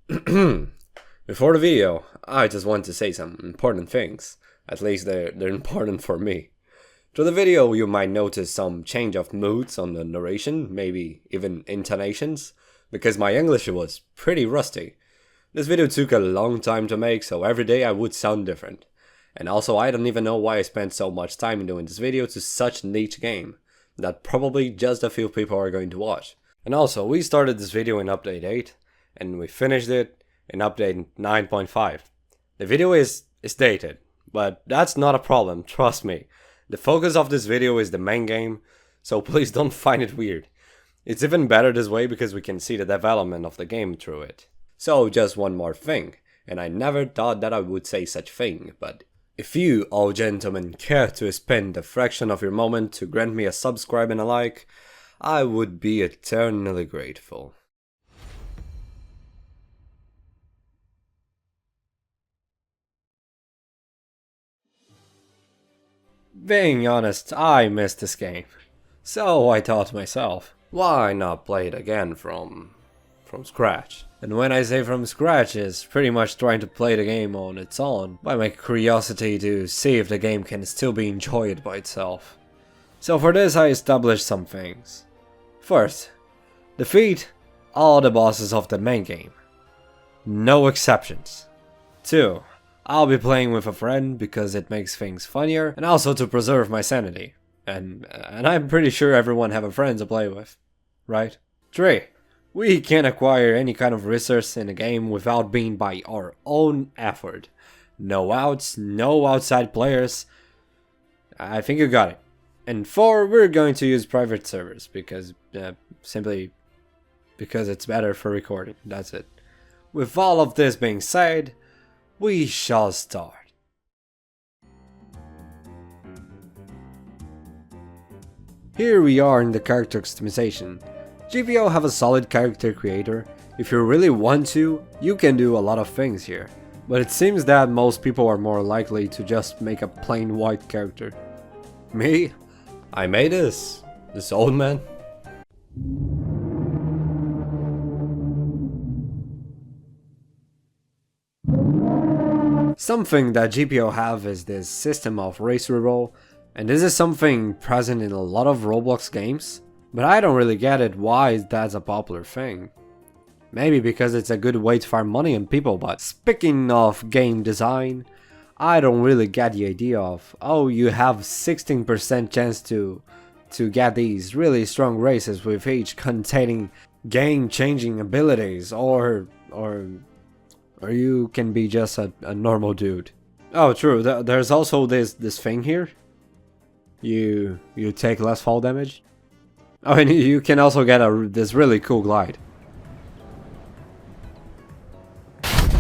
Before the video, I just want to say some important things. At least they're important for me. Through the video, you might notice some change of moods on the narration, maybe even intonations, because my English was pretty rusty. This video took a long time to make, so every day I would sound different. And also, I don't even know why I spent so much time doing this video to such niche game that probably just a few people are going to watch. And also, we started this video in update 8, and we finished it in update 9.5. The video is dated, but that's not a problem, trust me. The focus of this video is the main game, so please don't find it weird. It's even better this way because we can see the development of the game through it. So just one more thing, and I never thought that I would say such thing, but if you, oh gentlemen, care to spend a fraction of your moment to grant me a subscribe and a like, I would be eternally grateful. Being honest, I missed this game. So I thought to myself, why not play it again from scratch? And when I say from scratch, it's pretty much trying to play the game on its own, by my curiosity to see if the game can still be enjoyed by itself. So for this I established some things. First, defeat all the bosses of the main game. No exceptions. 2. I'll be playing with a friend because it makes things funnier and also to preserve my sanity. And I'm pretty sure everyone have a friend to play with, right? 3. We can acquire any kind of resource in the game without being by our own effort. No outs, no outside players. I think you got it. And 4, we're going to use private servers because simply because it's better for recording. That's it. With all of this being said, we shall start. Here we are in the character customization. GPO have a solid character creator. If you really want to, you can do a lot of things here. But it seems that most people are more likely to just make a plain white character. Me? I made this old man. Something that GPO have is this system of race reroll, and this is something present in a lot of Roblox games, but I don't really get it why that's a popular thing. Maybe because it's a good way to farm money on people, but speaking of game design, I don't really get the idea of, oh, you have 16% chance to get these really strong races with each containing game-changing abilities, or you can be just a normal dude. Oh, true. There's also this thing here. You take less fall damage. Oh, and you can also get this really cool glide.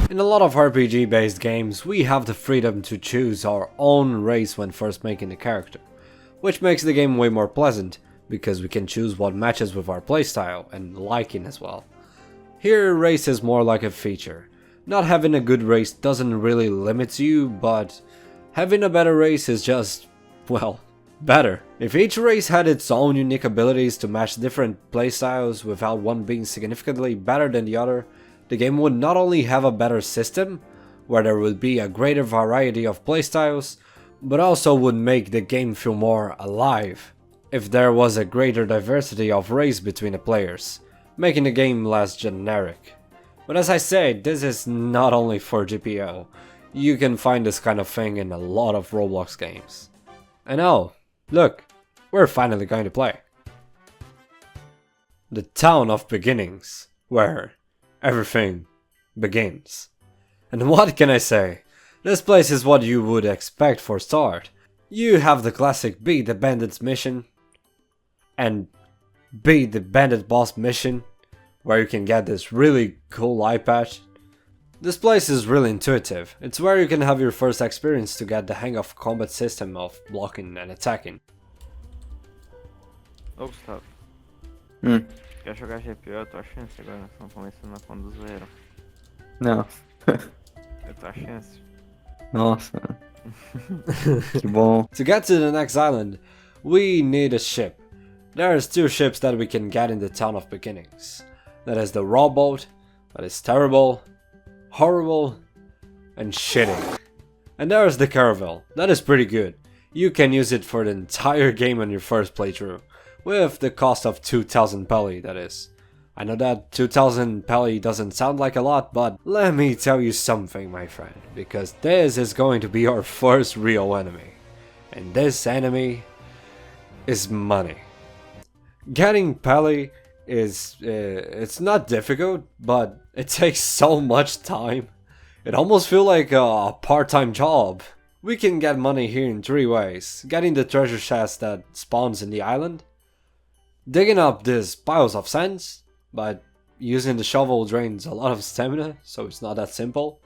In a lot of RPG-based games, we have the freedom to choose our own race when first making the character, which makes the game way more pleasant because we can choose what matches with our playstyle and liking as well. Here, race is more like a feature. Not having a good race doesn't really limit you, but having a better race is just, well, better. If each race had its own unique abilities to match different playstyles without one being significantly better than the other, the game would not only have a better system, where there would be a greater variety of playstyles, but also would make the game feel more alive, if there was a greater diversity of race between the players, making the game less generic. But as I said, this is not only for GPO. You can find this kind of thing in a lot of Roblox games. And oh, look, we're finally going to play. The Town of Beginnings, where everything begins. And what can I say? This place is what you would expect for start. You have the classic Beat the Bandits mission and Beat the Bandit Boss mission, where you can get this really cool eye patch. This place is really intuitive. It's where you can have your first experience to get the hang of combat system of blocking and attacking. Ô Gustavo, quer jogar GPO? Eu tô a chance agora, nós estamos começando na conta do zero. Não. Eu tô a chance. Nossa. Que bom. To get to the next island, we need a ship. There's 2 ships that we can get in the Town of Beginnings. That is the Raw Boat, that is terrible, horrible, and shitty. And there's the Caravel. That is pretty good. You can use it for the entire game on your first playthrough, with the cost of 2000 Pelly, that is. I know that 2000 Pelly doesn't sound like a lot, but let me tell you something, my friend, because this is going to be our first real enemy. And this enemy is money. Getting Pelly is, it's not difficult, but it takes so much time. It almost feels like a part-time job. We can get money here in 3 ways. Getting the treasure chest that spawns in the island, digging up these piles of sands, but using the shovel drains a lot of stamina, so it's not that simple,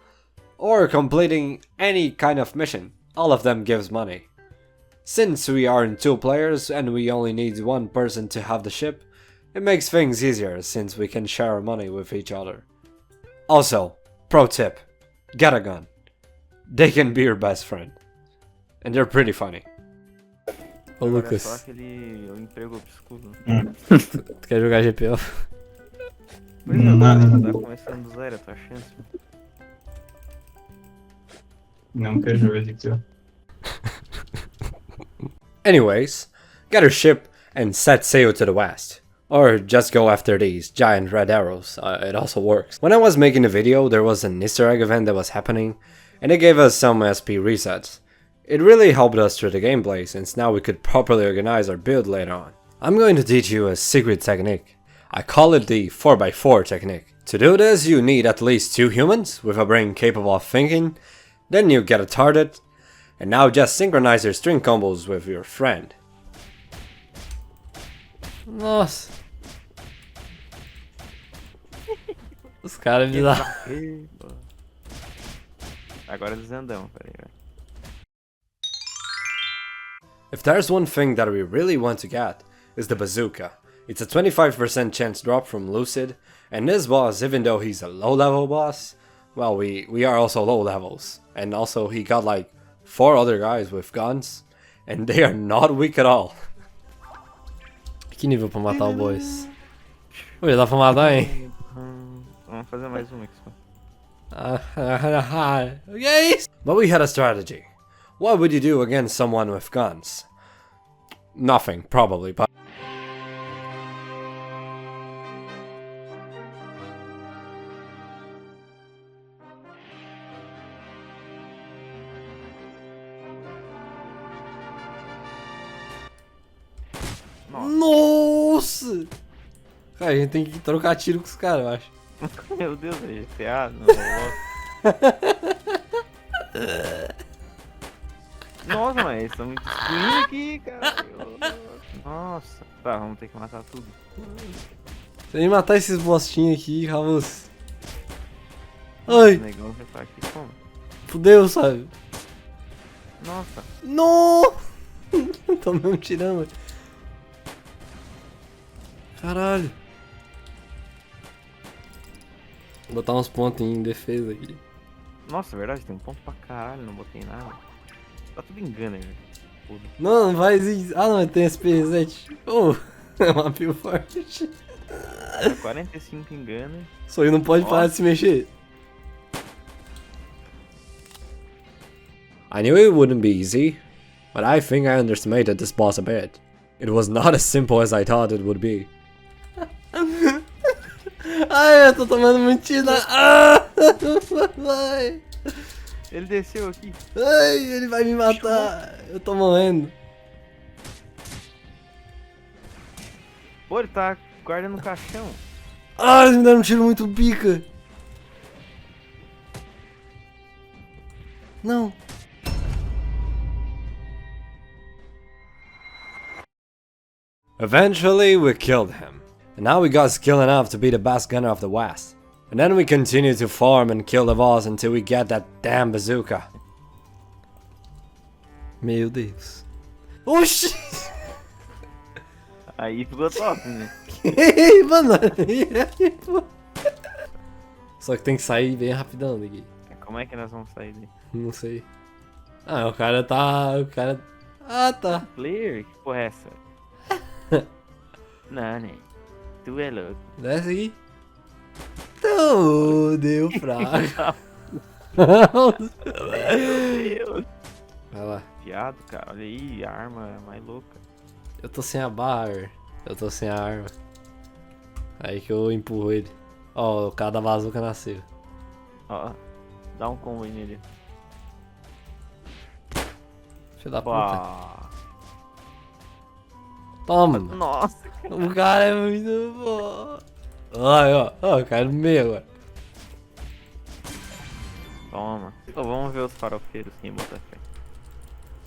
or completing any kind of mission. All of them gives money. Since we are in 2 players and we only need 1 person to have the ship, it makes things easier since we can share our money with each other. Also, pro tip, get a gun. They can be your best friend. And they're pretty funny. Agora Ô é só Lucas, aquele emprego obscuro. tu quer jogar GPO? Pois é, Não. tá começando do zero a tua chance. Não quero jogar de teu. Anyways, get your ship and set sail to the west. Or just go after these giant red arrows, it also works. When I was making the video, there was an Easter egg event that was happening, and it gave us some SP resets. It really helped us through the gameplay, since now we could properly organize our build later on. I'm going to teach you a secret technique. I call it the 4x4 technique. To do this, you need at least 2 humans with a brain capable of thinking, then you get a target, and now just synchronize your string combos with your friend. Nossa. Os caras me dão. Agora desandamos, peraí, vai. If there's one thing that we really want to get, is the bazooka. It's a 25% chance drop from Lucid, and this boss, even though he's a low level boss, well, we are also low levels. And also he got like 4 other guys with guns, and they are not weak at all. Que nível pra matar o boss? Ui, dá pra matar, hein? Vamos fazer mais uma aqui só. Okay. But we had a strategy. What would you do against someone with guns? Nothing, probably, but... Nossa! Cara, a gente tem que trocar tiro com os caras, eu acho. Meu Deus, é GTA? Não, nossa, mas eles estão me destruindo aqui, cara. Nossa. Tá, vamos ter que matar tudo. Tem que matar esses bostinhos aqui, Ramos. Ai, O negão já tá aqui como? fudeu, sabe? Nossa. No! Tomei um tirão, velho. Caralho. Vou botar uns pontos em defesa aqui. Nossa, é verdade, tem um ponto pra caralho, não botei nada. Tá tudo engano aí, velho. Foda. Não, não faz isso. Ah, não, tem SP reset. Oh, é uma pio forte. 45 engana. Só ele não pode parar de se mexer. I knew it wouldn't be easy, but I think I underestimated this boss a bit. It was not as simple as I thought it would be. Ai, eu tô tomando muito tiro. Ah! Vai. Ele desceu aqui. Ai, ele vai me matar. Eu tô morrendo. Pô, ele tá guardando o caixão. Ah, eles me deram um tiro muito pica. Não. Eventually, we killed him. And now we got skill enough to be the best gunner of the West. And then we continue to farm and kill the boss until we get that damn bazooka. Meu Deus. Oxi! Aí ficou top, né? Mano, só que tem que sair bem rapidão daqui. Como é que nós vamos sair daí? Não sei. Ah, o cara tá... O cara... Ah, tá. Player? Que porra é essa? Não, né? Tu é louco. Desce aqui. Não, deu fraco. Vai lá. Viado, cara. Olha aí, a arma é mais louca. Eu tô sem a barra. Eu tô sem a arma. Aí que eu empurro ele. Ó, o cara da bazuca nasceu. Ó, dá um combo aí nele. Filho da puta. Pá. Toma. Nossa, O cara é muito bom. Olha, ó, cai no meio agora. toma. Então, vamos ver os farofeiros sem botar fé.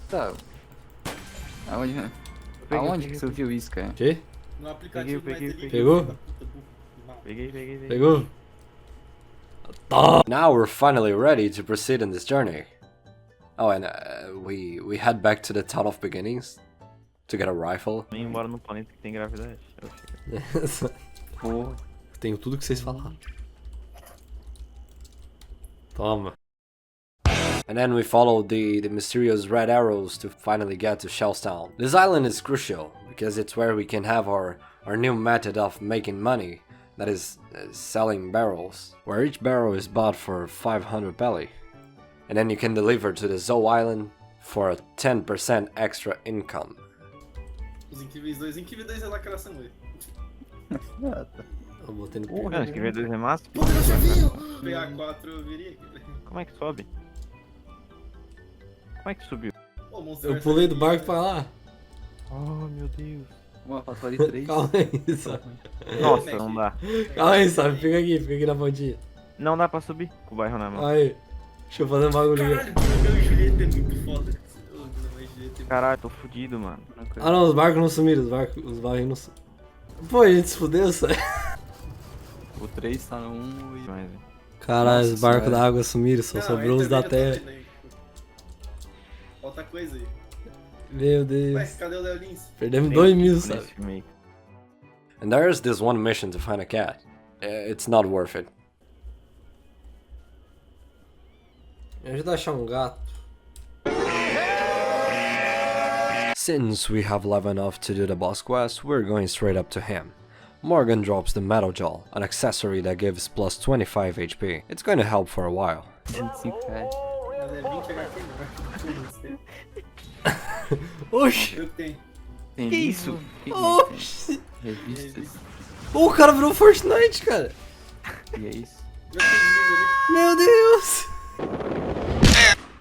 Tá. Aonde, Peguei, aonde peguei, que você viu isso, cara? Que? No aplicativo Peguei, mais dele. Pegou? Peguei. Pegou? Tá. Now we're finally ready to proceed in this journey. Oh, and we head back to the town of beginnings to get a rifle. Vem embora no planeta que tem gravidade. Eu chego. Porra. Tenho tudo que vocês falaram. Toma. And then we follow the mysterious red arrows to finally get to Shellstown. This island is crucial because it's where we can have our new method of making money, that is selling barrels, where each barrel is bought for 500 belly. And then you can deliver to the Zoe Island for a 10% extra income. Os Incríveis 2. Incríveis 2 é lacração, velho. Eu botei no Porra, Não, escrever 2 remaster. Puta, eu sozinho! Pegar 4 eu viria aqui, velho. Como é que sobe? Como é que subiu? Pô, Monster Eu Hunter pulei do aqui, barco pra lá. Oh, meu Deus. Uma fatória 3. Calma aí, sabe? Nossa, não dá. Calma aí, sabe? Fica aqui na pontinha. Não dá pra subir com o bairro na mão. Aí. Deixa eu fazer um bagulho aqui. Caralho, o meu Julieta é muito foda. Ô, não, mas Julieta é Caralho, tô fudido, mano. Ah não, os barcos não sumiram, os barcos não sumiram. Pô, a gente se fudeu, sabe? O 3 tá no 1 e... Mas, Caralho, Nossa os barcos senhora. da água sumiram, só Não, sobrou os aí da também já terra. tá vendo aí. Falta coisa aí. Meu Ué, Deus. cadê o Léo Lins? Perdemos tem 2 um mil, tipo sabe? nesse filme aí. And there's this one mission to find a cat. It's not worth it. Me ajuda a achar um gato. Since we have level enough to do the boss quest, we're going straight up to him. Morgan drops the Metal Jaw, an accessory that gives plus 25 HP. It's going to help for a while. 25 reais. Mas é 20 HQ, não. Oxi! Eu que tenho. Tem Que livro? isso? Que Oxi! tem? Revistas. O cara virou Fortnite, cara! E é isso. Eu tenho livro ali. Meu Deus!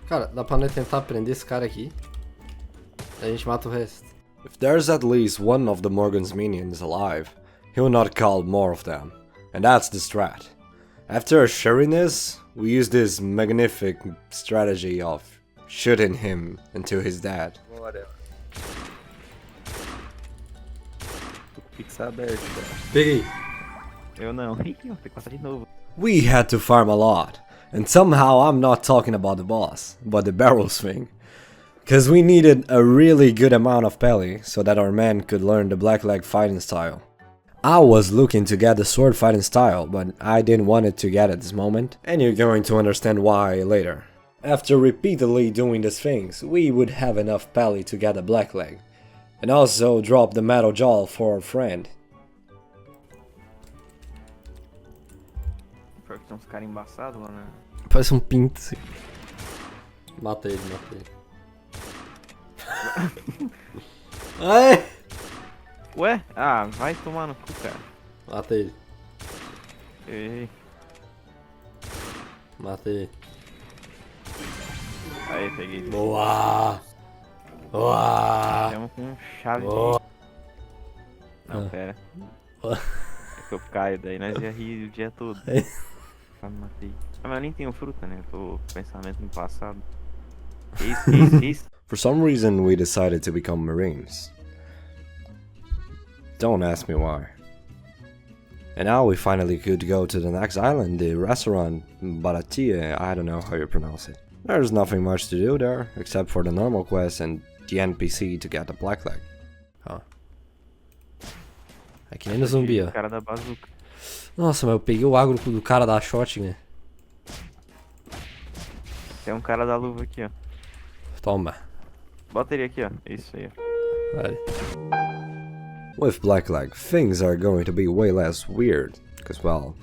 Cara, dá pra nós tentar prender esse cara aqui. A gente mata o resto. If there's at least one of the Morgan's minions alive, he'll not call more of them. And that's the strat. After assuring this, we use this magnific strategy of shooting him until he's dead. Bora. Tô com o Pix aberto, cara. Peguei. Eu não. Ih, vou ter que passar de novo. We had to farm a lot. And somehow I'm not talking about the boss, but the barrels thing. Cause we needed a really good amount of pelly so that our men could learn the blackleg fighting style. I was looking to get the sword fighting style, but I didn't want it to get at this moment, and you're going to understand why later. After repeatedly doing these things, we would have enough pelly to get a blackleg, and also drop the metal jaw for our friend. Pior que tem uns caras embaçados lá, né? Parece pinto. Mata ele. Ai! Ué? Ah, vai tomar no cu, cara. Mata ele. Ei. Mata ele. Aí, peguei. Boa! Boa! Estamos com chave Boa! de... Não, pera. Boa. É que eu caio, daí nós ia rir o dia todo. É. Ah, me matei. Ah, mas eu nem tenho fruta, né? Eu tô com pensamento no passado. Que isso? For some reason, we decided to become Marines. Don't ask me why. And now we finally could go to the next island, the restaurant Baratia, I don't know how you pronounce it. There's nothing much to do there, except for the normal quest and the NPC to get the blackleg. Huh. É que nem no zumbi, ó. O cara da bazuca. Nossa, mas eu peguei o agro do cara da shotgun. Tem um cara da luva aqui, ó. Toma. Bota ele aqui, ó. Isso aí, ó. Vale. With blackleg, things are going to be way less weird. Because, well,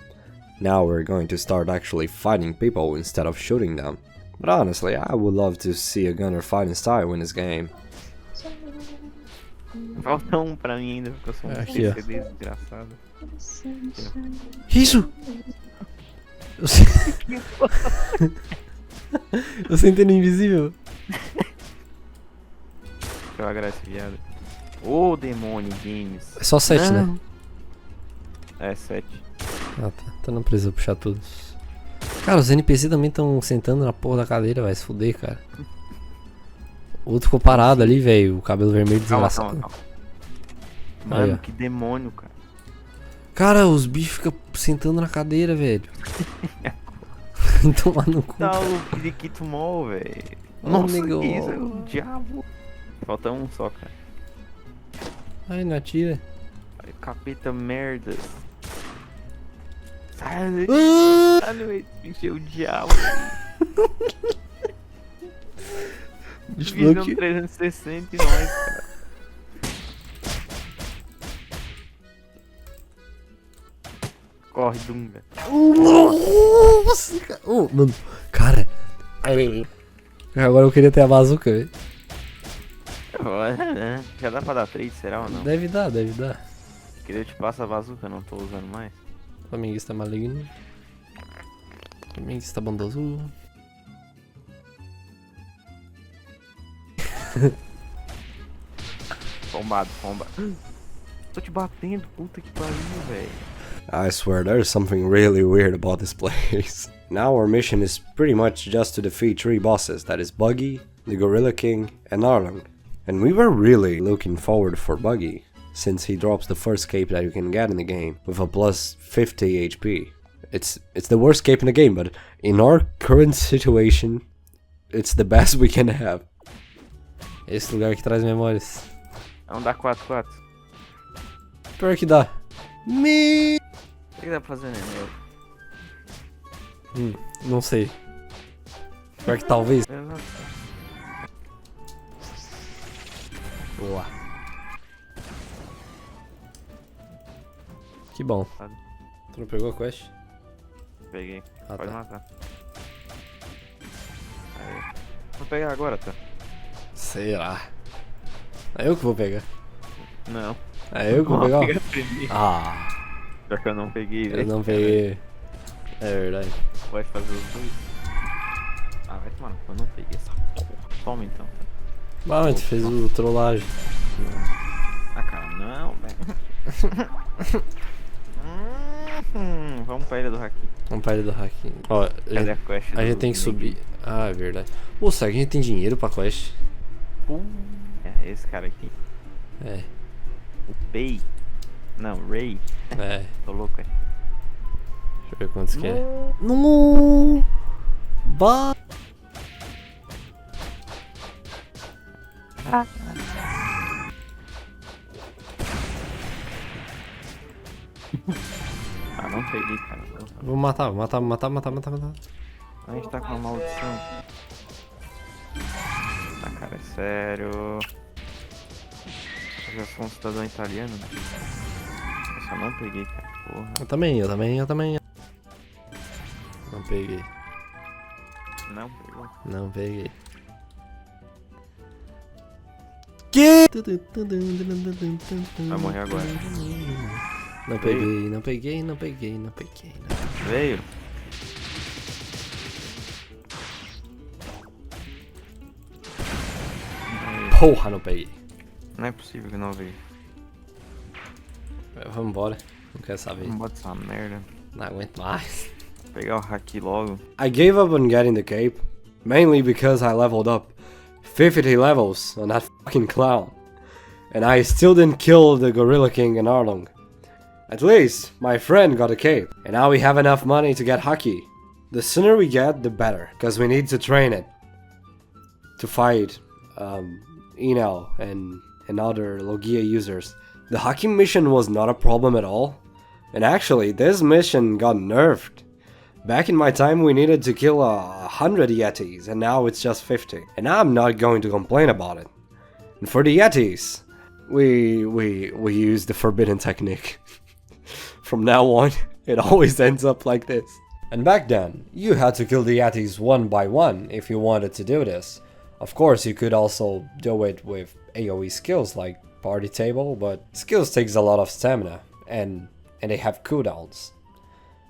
Now we're going to start actually fighting people instead of shooting them. But honestly, I would love to see a gunner fighting style in this game. Falta um pra mim ainda, porque eu sou um Aqui, ó. PC desgraçado. Isso! Eu sentei no invisível. Deixa eu agradar esse viado. Ô, demônio, games. É só 7, né? É, 7. Ah, tá. Então não precisa puxar todos. Cara, os NPC também estão sentando na porra da cadeira, vai se fuder, cara. O outro ficou parado ali, velho. O cabelo vermelho Calma, desgraçado. calma, calma. Mano, Aí, ó. que demônio, cara. Cara, os bichos ficam sentando na cadeira, velho. Tomar no cu. Tá o periquito mol, velho. Ô, Nossa, negão. que isso? É o diabo. Falta um só, cara. Ai, não atira. Ai, capeta merdas. Sai, Ah! esse bicho é o diabo. Bicho Visão louco. 360 e nós, cara. Corre, Dunga. Nossa, cara. Oh, mano, cara. Agora eu queria ter a bazuca, velho. Já dá pra dar 3, será ou não? Deve dar, deve dar. Queria eu te passar a bazuca, não tô usando mais. Flamenguista maligno. Flamenguista bondoso. Bombado, bomba. Tô te batendo, puta que pariu, velho. I swear there's something really weird about this place. Now our mission is pretty much just to defeat 3 bosses, that is Buggy, the Gorilla King, and Arlong. And we were really looking forward for Buggy, since he drops the first cape that you can get in the game, with a plus 50 HP. It's the worst cape in the game, but in our current situation, it's the best we can have. Esse lugar que traz memórias. Vamos dar 4-4. Pior que dá. Me. O que dá pra fazer, né, meu? Não sei. Pior que talvez. Exato. Boa. Que bom. Sabe? Tu não pegou a quest? Peguei. Ah, Pode tá. matar. Aí. Vou pegar agora, tá? Sei lá. É eu que vou pegar. Não. É eu que vou pegar? Pega primeiro. Ah, Já que eu não peguei, eu velho. não peguei. É verdade. Vai fazer os dois. Ah, vai tomar no cu, eu não peguei essa porra. Toma então. Ah, mas tu fez o trollagem. Ah, cara, não, velho. Vamos pra ilha do Haki. Vamos pra ilha do hack. Ó, Cadê a quest? a gente tem que subir. Ah, é verdade. Pô, será que a gente tem dinheiro pra quest? É, esse cara aqui. É, O Pei. Não, Ray. é. Tô louco, é. Deixa eu ver quantos que é. No. Ba. Ah, não peguei, cara. Vou matar, vou matar, vou matar, matar, matar, matar. A gente tá com uma maldição. Ah, cara, é sério. Eu já sou um cidadão italiano, né? Eu só não peguei, cara. Porra. Eu também, eu também, eu também. Não peguei, Não pegou. não peguei. Que? Vai morrer agora. Não peguei, não peguei, não peguei, não peguei. Não. Veio. Aí, Porra, não peguei. não é possível que não veio. Vamos embora, não quero saber. Não bota essa merda. Não aguento mais. Vou pegar o haki logo. I gave up on getting the cape, mainly because I leveled up 50 levels on that fucking clown. And I still didn't kill the Gorilla King and Arlong. At least, my friend got a cape, and now we have enough money to get Haki. The sooner we get, the better, because we need to train it. To fight, Enel and other Logia users. The Haki mission was not a problem at all. And actually, this mission got nerfed. Back in my time we needed to kill 100 Yetis, and now it's just 50. And I'm not going to complain about it. And for the Yetis, we use the forbidden technique. From now on, It always ends up like this. And back then, you had to kill the Yetis one by one if you wanted to do this. Of course, you could also do it with AoE skills like Party Table, but skills takes a lot of stamina, and they have cooldowns.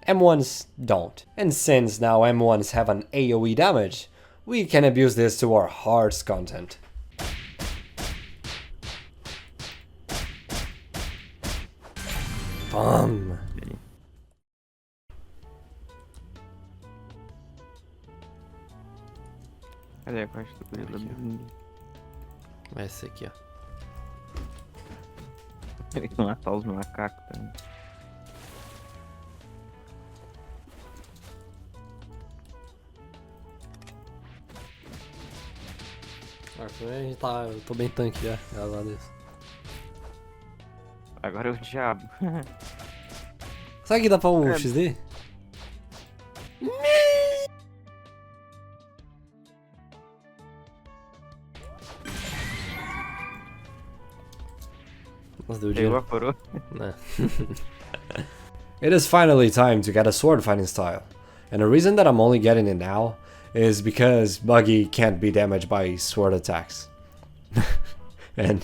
M1s don't. And since now M1s have an AoE damage, we can abuse this to our heart's content. Bum. Cadê a parte do gorila? Vai esse aqui, ó. Tem que matar os macacos também. Eu tô bem tanque já, graças a Deus. Agora é o diabo. Será que dá pra um XD? Nossa, deu Pegou dinheiro. a coroa. Nah. It is finally time to get a sword fighting style. And the reason that I'm only getting it now is because Buggy can't be damaged by sword attacks. and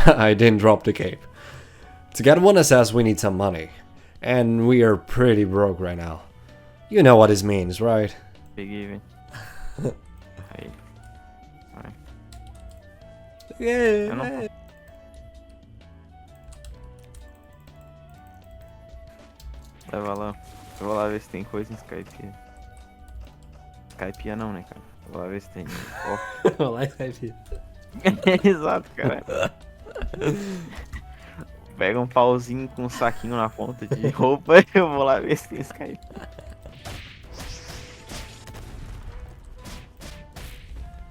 I didn't drop the cape. To get one SS we need some money. And we are pretty broke right now. You know what this means, right? Peguei, velho. Aí. Vai. Yeah. Eu não... Leva lá. Eu vou lá ver se tem coisa em Skype. Skype não, né, cara? Vou lá ver se tem. Ó. Vou lá e Skype. Exato, cara. Pega um pauzinho com um saquinho na ponta de roupa e eu vou lá ver se tem Skype.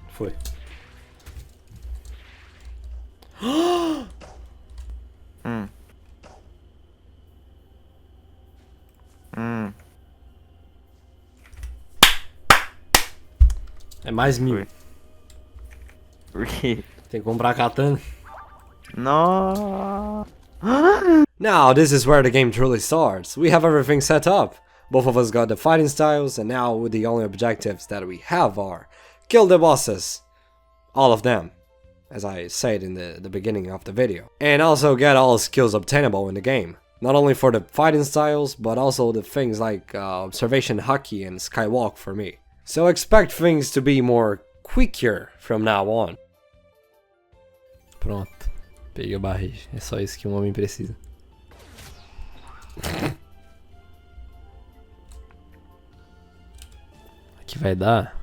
Foi. Hum. É mais 1000. Foi. Por quê? Tem que comprar a katana. Nossa. Now, this is where the game truly starts. We have everything set up. Both of us got the fighting styles, and now the only objectives that we have are kill the bosses. All of them, as I said in the beginning of the video. And also get all skills obtainable in the game. Not only for the fighting styles, but also the things like observation hockey and skywalk for me. So expect things to be more quicker from now on. Pronto. Peguei a barreira. É só isso que um homem precisa. Aqui vai dar.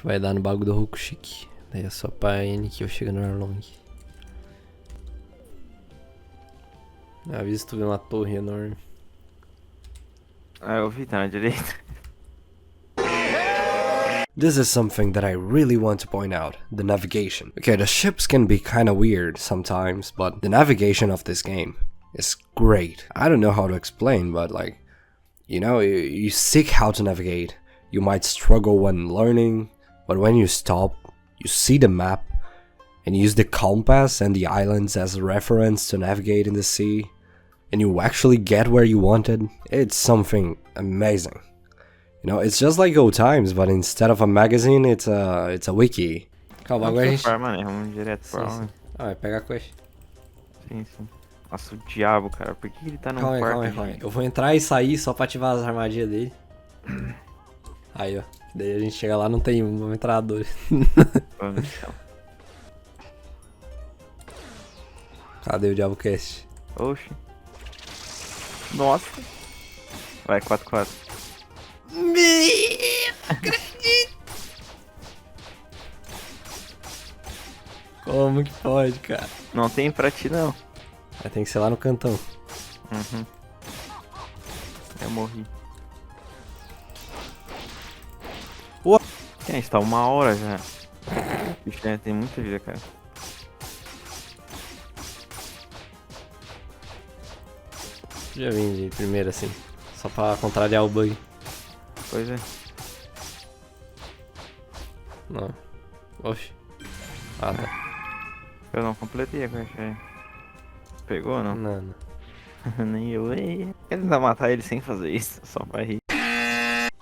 Vai dar no bagulho do Rokushiki. Daí é só pra N que eu chego no Arlong. Avisa se tu vê uma torre enorme. Ah, eu vi, tá na direita. This is something that I really want to point out, the navigation. Okay, the ships can be kinda weird sometimes, but the navigation of this game is great. I don't know how to explain, but like, you know, you seek how to navigate. You might struggle when learning, but when you stop, you see the map, and use the compass and the islands as a reference to navigate in the sea, and you actually get where you wanted. It's something amazing. You know, it's just like old times, but instead of a magazine, it's a wiki. Calma, agora a gente... Farma, né? Vamos direto pra Sim, lá. sim. Ah, vai pegar a quest. Sim, sim. Nossa, o diabo, cara. Por que ele tá num Calma aí, quarto? calma aí, calma aí. Eu vou entrar e sair só pra ativar as armadilhas dele. Aí, ó. Daí a gente chega lá, não tem metralhador. Vamos, então. Cadê o Diabo Cast? Oxi. Nossa. Vai, 4-4. Como que pode, cara? Não tem pra ti, não. Vai ter que ser lá no cantão. Uhum. Eu morri. Ué. A gente tá 1 hora já. O bicho tem muita vida, cara. Já vim de primeira assim. Só pra contrariar o bug. Pois é. Não. Oxi. Ah, tá. Eu não completei a quest aí. Pegou ou não? Não, não. Nem eu. Quer tentar matar ele sem fazer isso, só pra rir.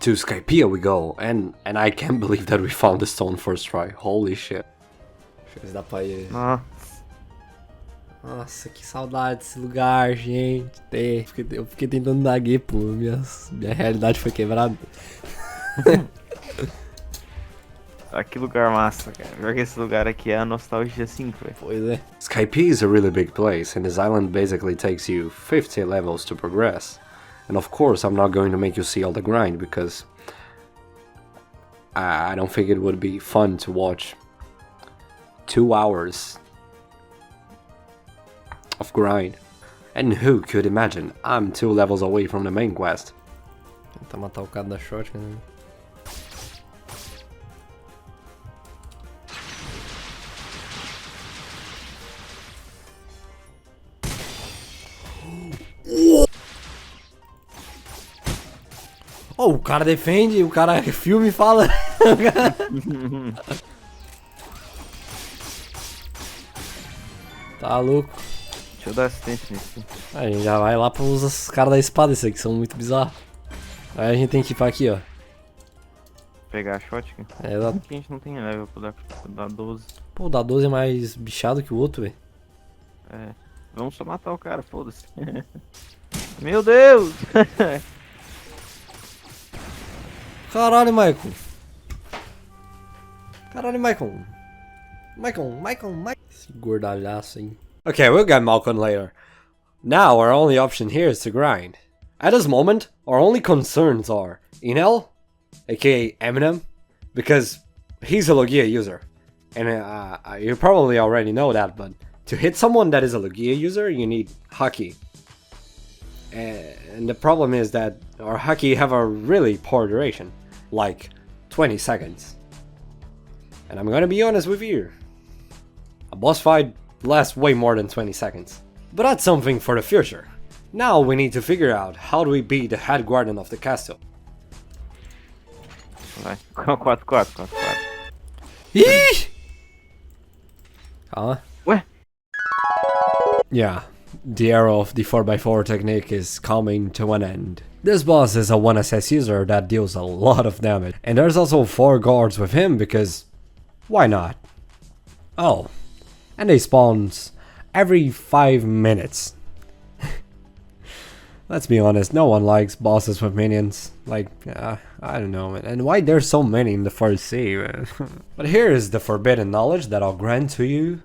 To Skypiea we go, and I can't believe that we found the stone first try. Holy shit. Deixa eu ver se dá pra ir. Nossa. Nossa, que saudade desse lugar, gente. Eu fiquei tentando dar guia, pô. Minha realidade foi quebrada. Que lugar massa, cara. Pior que esse lugar aqui é a nostalgia 5, velho. Pois é. Skypiea is a really big place, and this island basically takes you 50 levels to progress. And of course, I'm not going to make you see all the grind, because I don't think it would be fun to watch 2 hours of grind. And who could imagine? I'm 2 levels away from the main quest. Tentar matar o cara da shotgun, né? Oh, o cara defende, o cara filma e fala. Tá louco. Deixa eu dar assistência nisso. A gente já vai lá pra os caras da espada, esses aqui são muito bizarros. Aí a gente tem que ir pra aqui, ó. Pegar a shotgun. É, exato. Porque a gente não tem level pra dar 12. Pô, o da 12 é mais bichado que o outro, velho. É. Vamos só matar o cara, foda-se. Meu Deus! Caralho, Michael. Caralho, Michael. Michael. Esse gordalhaço, hein. Okay, we'll get Malcolm later. Now, our only option here is to grind. At this moment, our only concerns are Enel, aka Eminem, because he's a Logia user. And you probably already know that, but to hit someone that is a Logia user, you need Haki. And the problem is that our Haki have a really poor duration, like 20 seconds. And I'm gonna be honest with you, a boss fight lasts way more than 20 seconds. But that's something for the future. Now we need to figure out how do we beat the head guardian of the castle. Vai. 4. Ih! Calma. Ué? Yeah, the era of the 4x4 technique is coming to an end. This boss is a 1SS user that deals a lot of damage, and there's also 4 guards with him because why not? Oh, and they spawns every 5 minutes. Let's be honest, no one likes bosses with minions. Like, I don't know, man. And why there's so many in the first sea, man. But here is the forbidden knowledge that I'll grant to you.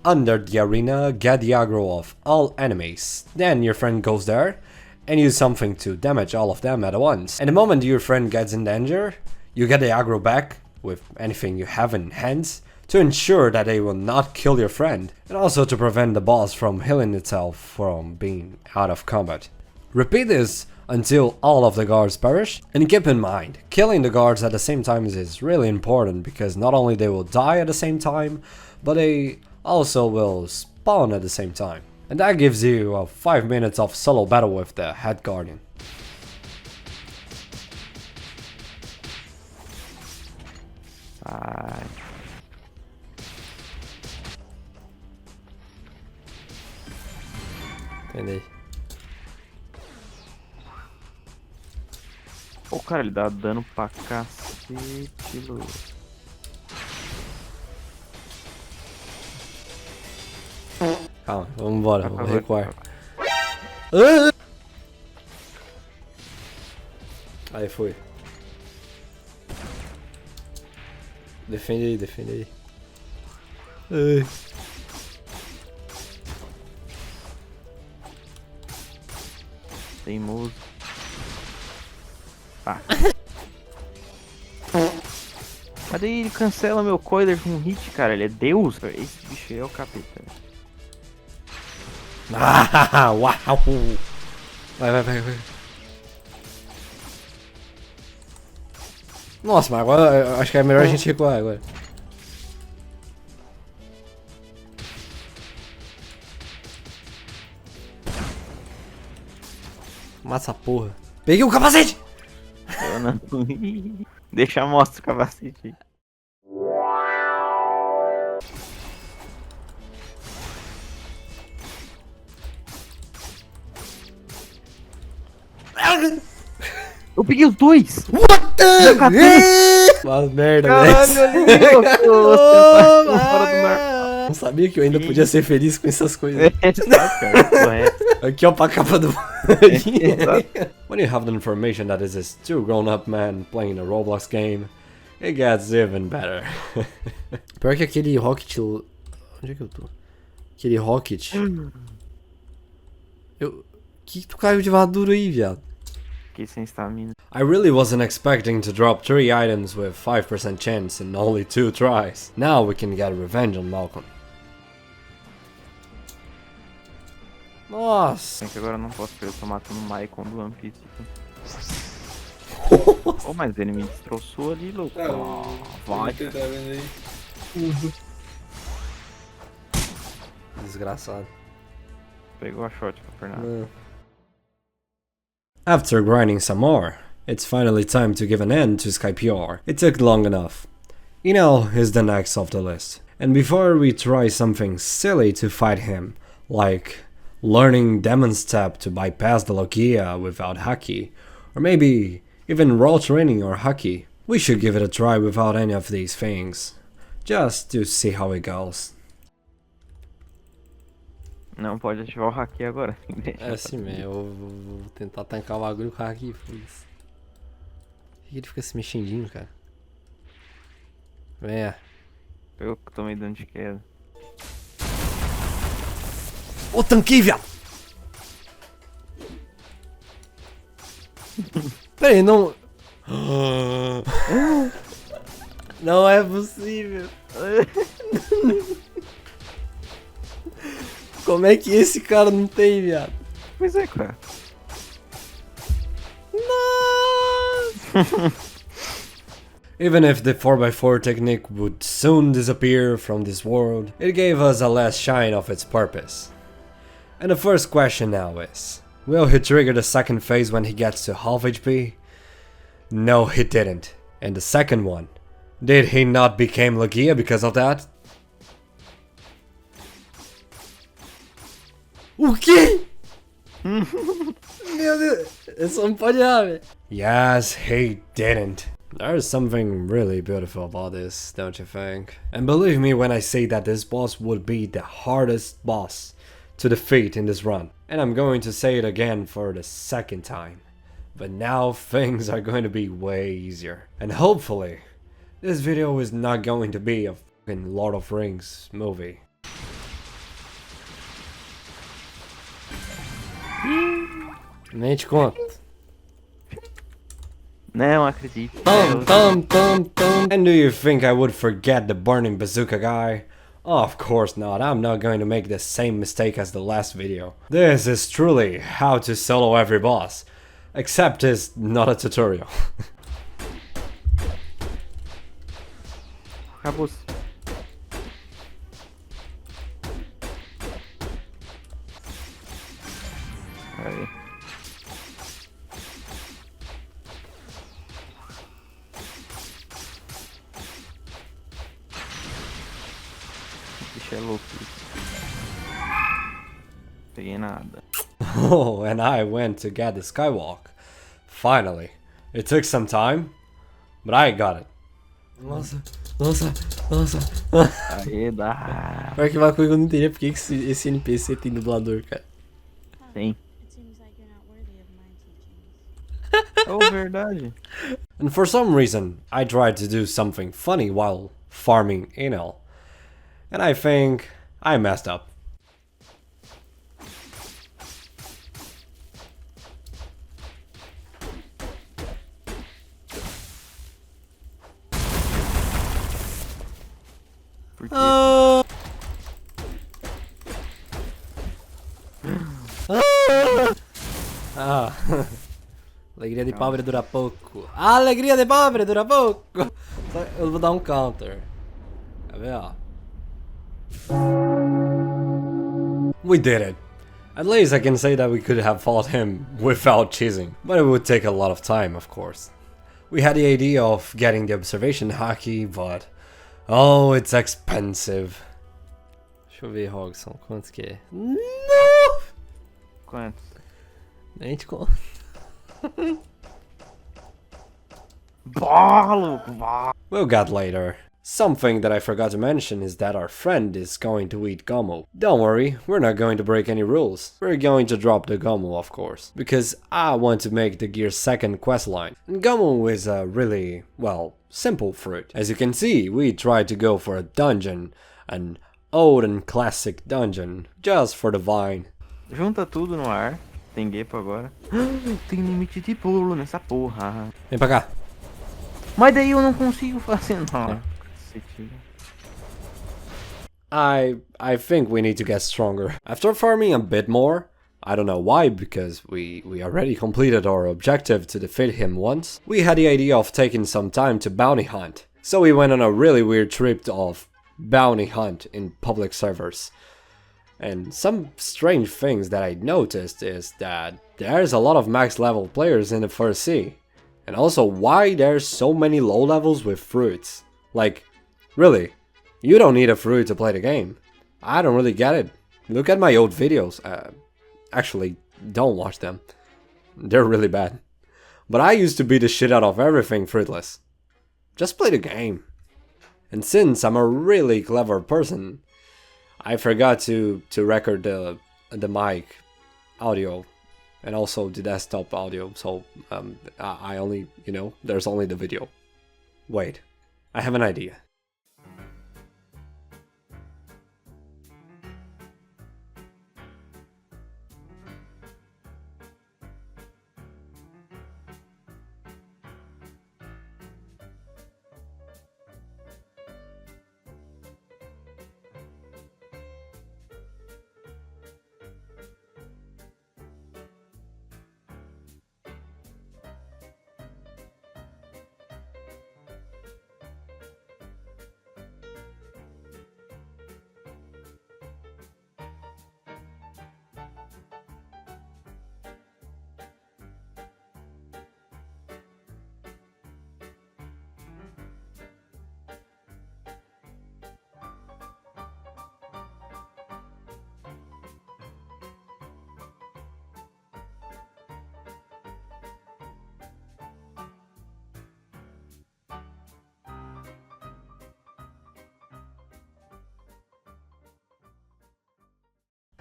Under the arena, get the aggro of all enemies. Then your friend goes there and use something to damage all of them at once. And the moment your friend gets in danger, you get the aggro back with anything you have in hands to ensure that they will not kill your friend, and also to prevent the boss from healing itself from being out of combat. Repeat this until all of the guards perish, and keep in mind, killing the guards at the same time is really important because not only they will die at the same time, but they also will spawn at the same time. And that gives you 5 minutes of solo battle with the head guardian. Sai. Entendi. Pô, cara, ele dá dano pra cacete, louco. Calma, vamos embora, vamos Vai, recuar. Aí foi. Defende aí. Ai. Teimoso. Ah. Mas daí ele cancela meu coiler com hit, cara. Ele é Deus, cara. Esse bicho aí é o capeta. Ah, uau! Vai. Nossa, mas agora eu acho que é melhor a gente recuar agora. Mata essa porra. Peguei o capacete! Eu não. Deixa eu mostrar o capacete aí. Eu peguei os dois! What the catei! Uma merda, Caralho, velho. olha aí, você tá fora do normal. Não sabia que eu ainda podia ser feliz com essas coisas. Exato, cara, correto. Aqui, ó, pra capa do... Exato. When you have the information that this is two grown-up men playing a Roblox game, it gets even better. Pior que aquele Rocket... Onde é que eu tô? Aquele Rocket... Que tu caiu de maduro aí, viado? Fiquei sem estamina. I really wasn't expecting to drop 3 items with 5% chance in only 2 tries. Now we can get revenge on Malcolm. Nossa! Bem que agora eu não posso ver, eu tô matando o Maicon do One Piece. Oh, mas ele me destroçou ali, louco. Ah, Vai. Você tá vendo aí? Desgraçado. Pegou a shot pra Fernando. After grinding some more, it's finally time to give an end to SkyPR. It took long enough. Enel is the next off the list. And before we try something silly to fight him, like learning Demon Step to bypass the Logia without Haki, or maybe even raw training or Haki, we should give it a try without any of these things, just to see how it goes. Não pode ativar o haki agora. É assim mesmo, eu vou tentar tancar o bagulho com o Haki, foda-se. Por que ele fica se mexendinho, cara? Venha. Eu que tomei dano de queda. Ô, tanquei, viado! Pera aí, não... Não é possível. Como é que esse cara não tem, viado? Pois é, cara. Even if the 4x4 technique would soon disappear from this world, it gave us a last shine of its purpose. And the first question now is, will he trigger the second phase when he gets to half HP? No, he didn't. And the second one, did he not become Logia because of that? O quê? Meu Deus, isso não pode haver. Yes, he didn't. There's something really beautiful about this, don't you think? And believe me when I say that this boss would be the hardest boss to defeat in this run. And I'm going to say it again for the second time. But now things are going to be way easier. And hopefully, this video is not going to be a fucking Lord of Rings movie. Nem te conto. Não acredito. And do you think I would forget the burning bazooka guy? Of course not, I'm not going to make the same mistake as the last video. This is truly how to solo every boss. Except it's not a tutorial. Acabou-se. Aí. O bicho é louco. Peguei nada. Oh, and I went to get the skywalk. Finally. It took some time, but I got it. Nossa. Aê, dá. Pior que uma coisa que eu não entendi é porque que esse NPC tem dublador, cara. Tem. It seems like you're not worthy of my teachings. Oh, verdade. And for some reason, I tried to do something funny while farming Enel. And I think I messed up. Por quê? Ah, alegria de pobre dura pouco. A alegria de pobre dura pouco. Eu vou dar um counter. Quer ver, ó? We did it. At least I can say that we could have fought him without cheesing. But it would take a lot of time, of course. We had the idea of getting the observation haki, but... Oh, it's expensive. Deixa eu ver, Hogson, quantos que é? Não! Quantos? Nem te conto. Maluco, vá. We'll get later. Something that I forgot to mention is that our friend is going to eat Gomu. Don't worry, we're not going to break any rules. We're going to drop the Gomu, of course, because I want to make the Gear 2nd questline. And Gomu is a really, well, simple fruit. As you can see, we tried to go for a dungeon, an old and classic dungeon, just for the vine. Junta tudo no ar. Tem Gepo agora. Tem limite de pulo nessa porra. Vem pra cá. Mas daí eu não consigo fazer não. Cacete. I think we need to get stronger. After farming a bit more, I don't know why, because we already completed our objective to defeat him once, we had the idea of taking some time to bounty hunt. So we went on a really weird trip of bounty hunt in public servers. And some strange things that I noticed is that there's a lot of max level players in the first sea. And also why there's so many low levels with fruits. Like, really, you don't need a fruit to play the game. I don't really get it. Look at my old videos. Actually, don't watch them. They're really bad. But I used to beat the shit out of everything fruitless. Just play the game. And since I'm a really clever person, I forgot to record the mic audio and also the desktop audio, so I only, there's only the video. Wait, I have an idea.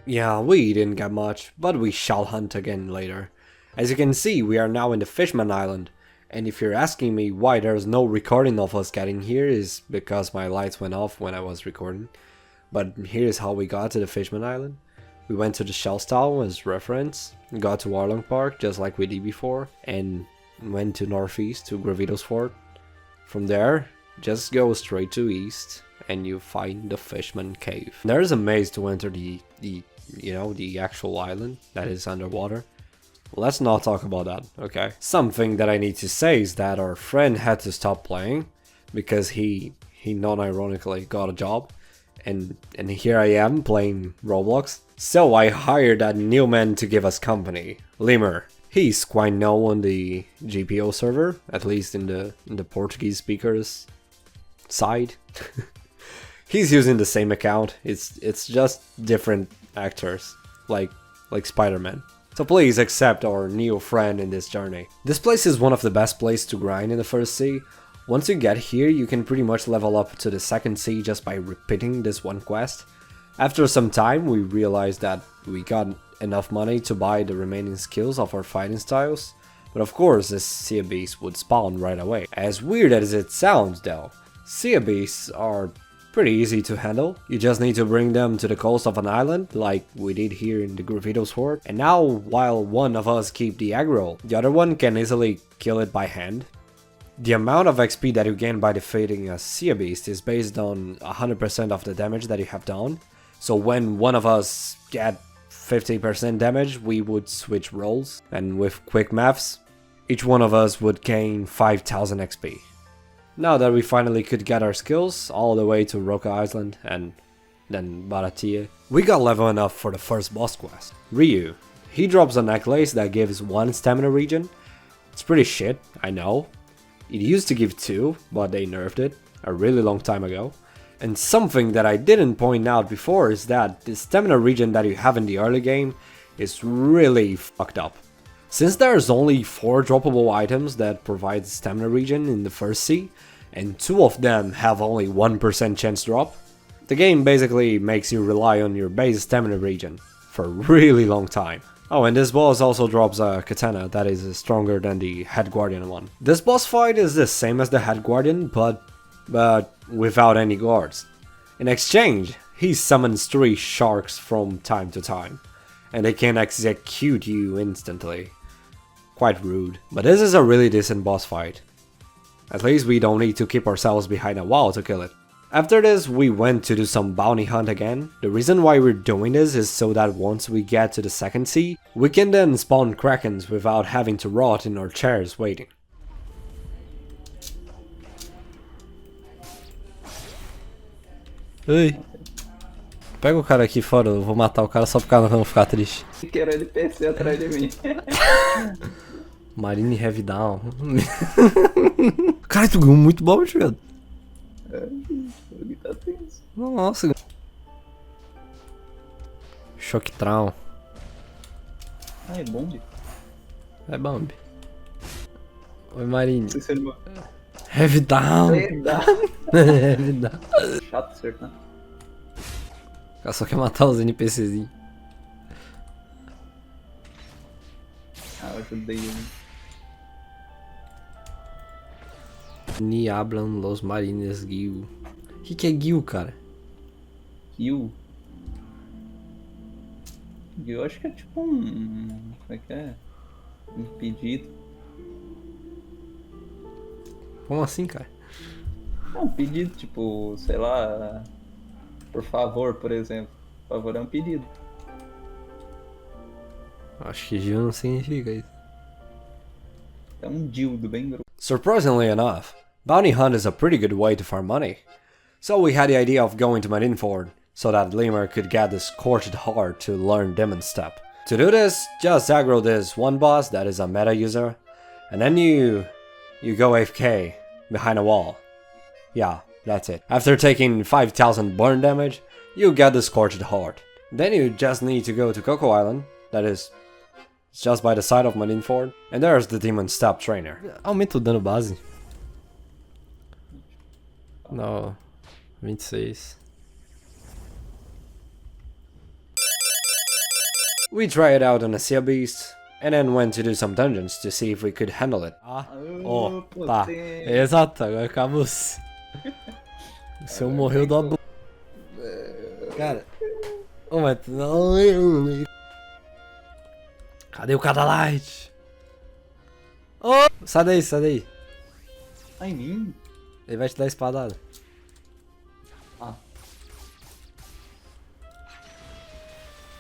Yeah, we didn't get much, but we shall hunt again later. As you can see, we are now in the Fishman Island, and if you're asking me why there's no recording of us getting here, is because my lights went off when I was recording. But here's how we got to the Fishman Island. We went to the Shellstown as reference, got to Arlong Park just like we did before, and went to northeast to Gravitos Fort. From there, just go straight to east, and you find the Fishman Cave. There's a maze to enter the actual island that is underwater. Let's not talk about that, okay? Something that I need to say is that our friend had to stop playing because he non-ironically got a job, and here I am playing Roblox. So I hired that new man to give us company, Lemur. He's quite known on the GPO server, at least in the Portuguese speakers side. He's using the same account. It's just different actors, like Spider-Man. So please accept our new friend in this journey. This place is one of the best places to grind in the first sea. Once you get here, you can pretty much level up to the second sea just by repeating this one quest. After some time, we realized that we got enough money to buy the remaining skills of our fighting styles. But of course, this sea beast would spawn right away. As weird as it sounds though, sea beasts are pretty easy to handle. You just need to bring them to the coast of an island, like we did here in the Gravitos Fort. And now, while one of us keep the aggro, the other one can easily kill it by hand. The amount of XP that you gain by defeating a sea beast is based on 100% of the damage that you have done. So when one of us get 50% damage, we would switch roles. And with quick maths, each one of us would gain 5000 XP. Now that we finally could get our skills all the way to Roca Island and then Baratie, we got level enough for the first boss quest. Ryu. He drops a necklace that gives 1 stamina regen. It's pretty shit, I know. It used to give 2, but they nerfed it a really long time ago. And something that I didn't point out before is that the stamina regen that you have in the early game is really fucked up. Since there's only 4 droppable items that provide stamina regen in the first sea, and 2 of them have only 1% chance drop, the game basically makes you rely on your base stamina regen for a really long time. Oh, and this boss also drops a katana that is stronger than the Head Guardian one. This boss fight is the same as the Head Guardian, but without any guards. In exchange, he summons 3 sharks from time to time, and they can execute you instantly. Quite rude. But this is a really decent boss fight. At least we don't need to keep ourselves behind a wall to kill it. After this, we went to do some bounty hunt again. The reason why we're doing this is so that once we get to the second sea, we can then spawn krakens without having to rot in our chairs waiting. Ei. Pega o cara aqui fora, eu vou matar o cara só pra não ficar triste. Quero NPC atrás de mim. Marine Heavy Down. Cara, tu ganhou muito bom, velho. Tá tenso. Nossa. Shock Traum. Ah, é bomba? É Bambi. Oi, Marine. Não sei se ele morreu. Heavy Down. Heavy Down. Chato acertar. O cara só quer matar os NPCzinhos. Ah, eu ajudei ele. Ni hablan los marines Gil. O que é Gil, cara? Kill. Eu acho que é tipo um. Como é que é? Um pedido. Como assim, cara? É um pedido, tipo, sei lá. Por favor, por exemplo. Por favor é um pedido. Acho que Gil não significa isso. É um dildo bem grosso. Surprisingly enough, bounty hunt is a pretty good way to farm money. So we had the idea of going to Marineford, so that Lemur could get the Scorched Heart to learn Demon Step. To do this, just aggro this one boss that is a meta user, and then you go AFK behind a wall. Yeah, that's it. After taking 5000 burn damage, you get the Scorched Heart. Then you just need to go to Coco Island, that is just by the side of Marineford, and there's the Demon Step trainer. Aumenta o dano base. Não, 26. We tried it out on a Sea Beast, and then went to do some dungeons to see if we could handle it. Ah, ó, tá. Exato, agora acabou. O seu morreu do abo. Cara. Ô, mas não. Cadê o Cadalite? Ô! Sai daí, sai daí. Ai, mim? Ele vai te dar espadada. Ah.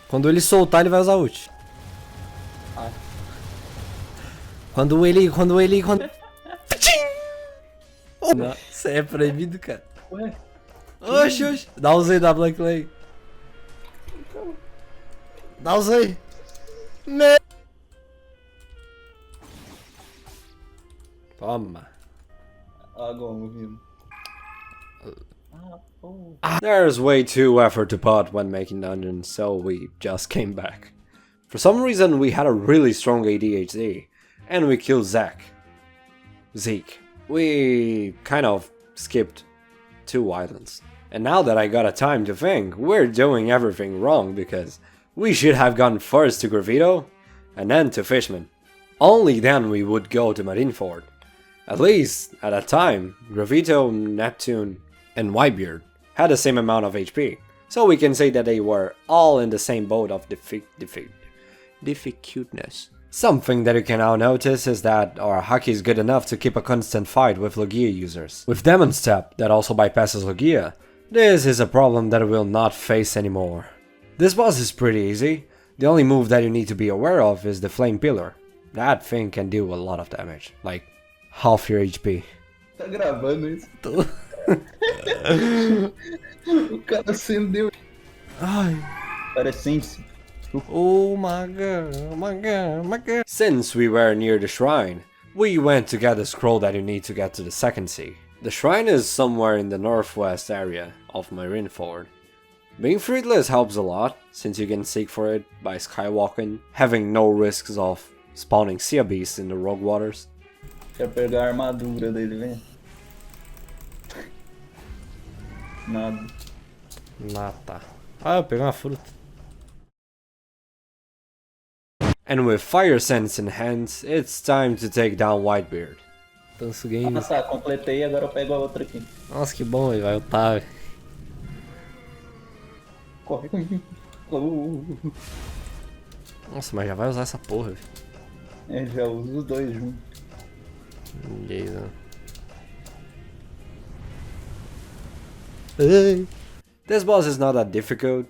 Quando ele soltar, ele vai usar ult. Ah. Quando... Não, isso é proibido, cara. Ué? Oxi, oxi. Dá o Z da Black Lane. Dá o Z. Toma. Água movendo. Ah, oh. There's way too effort to put when making dungeons, so we just came back. For some reason we had a really strong ADHD, and we killed Zeke. We kind of skipped 2 islands. And now that I got a time to think, we're doing everything wrong because we should have gone first to Gravito, and then to Fishman. Only then we would go to Marineford. At least, at that time, Gravito, Neptune, and Whitebeard had the same amount of HP, so we can say that they were all in the same boat of difficultness. Something that you can now notice is that our Haki is good enough to keep a constant fight with Logia users. With Demon Step, that also bypasses Logia, this is a problem that we'll not face anymore. This boss is pretty easy. The only move that you need to be aware of is the Flame Pillar. That thing can do a lot of damage, like half your HP. Tá gravando isso? O cara acendeu. Ai. Parecente. Oh my god, oh my god, oh my god. Since we were near the shrine, we went to get the scroll that you need to get to the second sea. The shrine is somewhere in the northwest area of Marineford. Being fruitless helps a lot, since you can seek for it by skywalking, having no risks of spawning sea beasts in the rogue waters. Quero pegar a armadura dele, vem. Nada. Nata. Ah, eu peguei uma fruta. And with fire sense in hand, it's time to take down Whitebeard. Tanso Ah, Games. tá, completei, agora eu pego a outra aqui. Nossa, que bom, ele vai lutar, velho. Corre. Nossa, mas já vai usar essa porra, velho. Já uso os dois juntos. Beleza. Ei. This boss is not that difficult.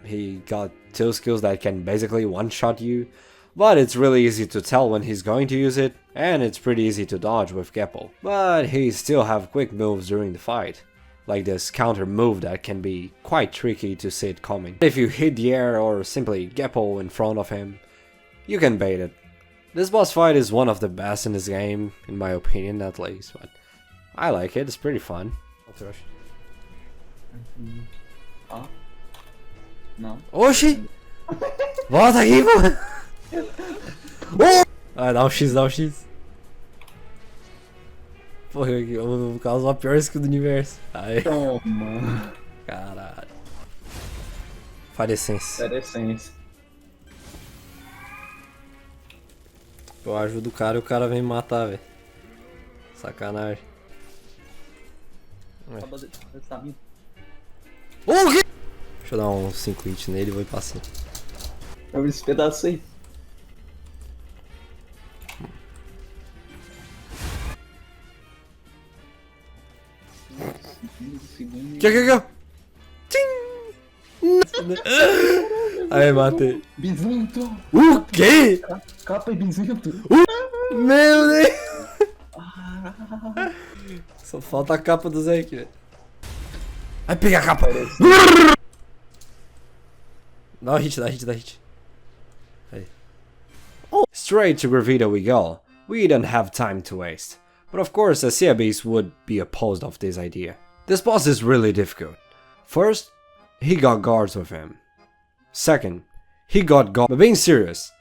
He got 2 skills that can basically one-shot you, but it's really easy to tell when he's going to use it, and it's pretty easy to dodge with Geppo. But he still have quick moves during the fight, like this counter move that can be quite tricky to see it coming. If you hit the air or simply Geppo in front of him, you can bait it. This boss fight is one of the best in this game, in my opinion at least, but I like it, it's pretty fun. Ah. Não. Oxi! Volta aqui, mano! Ah, dá um X, dá um X. Porra, eu vou causar a pior skill do universo. Aí, Toma. caralho. Farecência. Interessante. Eu ajudo o cara e o cara vem me matar, velho. Sacanagem. Acaba de estamina. O quê? Deixa eu dar uns 5 hits nele e vou ir pra cima. Eu despedacei. Que? Aí, matei. Bisento! O quê? Capa e bisento! Meu Deus! Só falta a capa do Zé aqui, velho. Vai pegar a capa! Dá hit. Aí. Straight to Gravito we go. We don't have time to waste. But of course, a Sea Beast would be opposed of this idea. This boss is really difficult. First, he got guards with him. Second, he got guards. But being serious,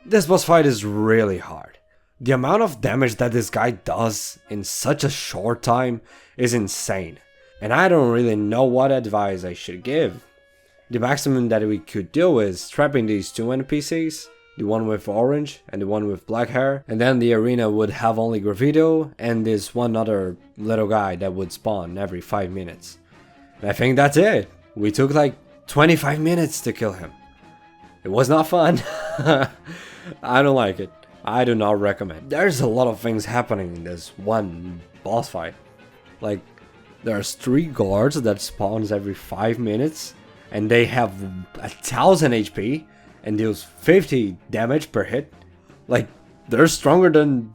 this boss fight is really hard. The amount of damage that this guy does in such a short time is insane. And I don't really know what advice I should give. The maximum that we could do is trapping these 2 NPCs, the one with orange and the one with black hair, and then the arena would have only Gravito and this one other little guy that would spawn every 5 minutes. And I think that's it. We took like 25 minutes to kill him. It was not fun. I don't like it. I do not recommend. There's a lot of things happening in this one boss fight. Like, there's 3 guards that spawns every 5 minutes, and they have 1000 HP and deals 50 damage per hit. Like, they're stronger than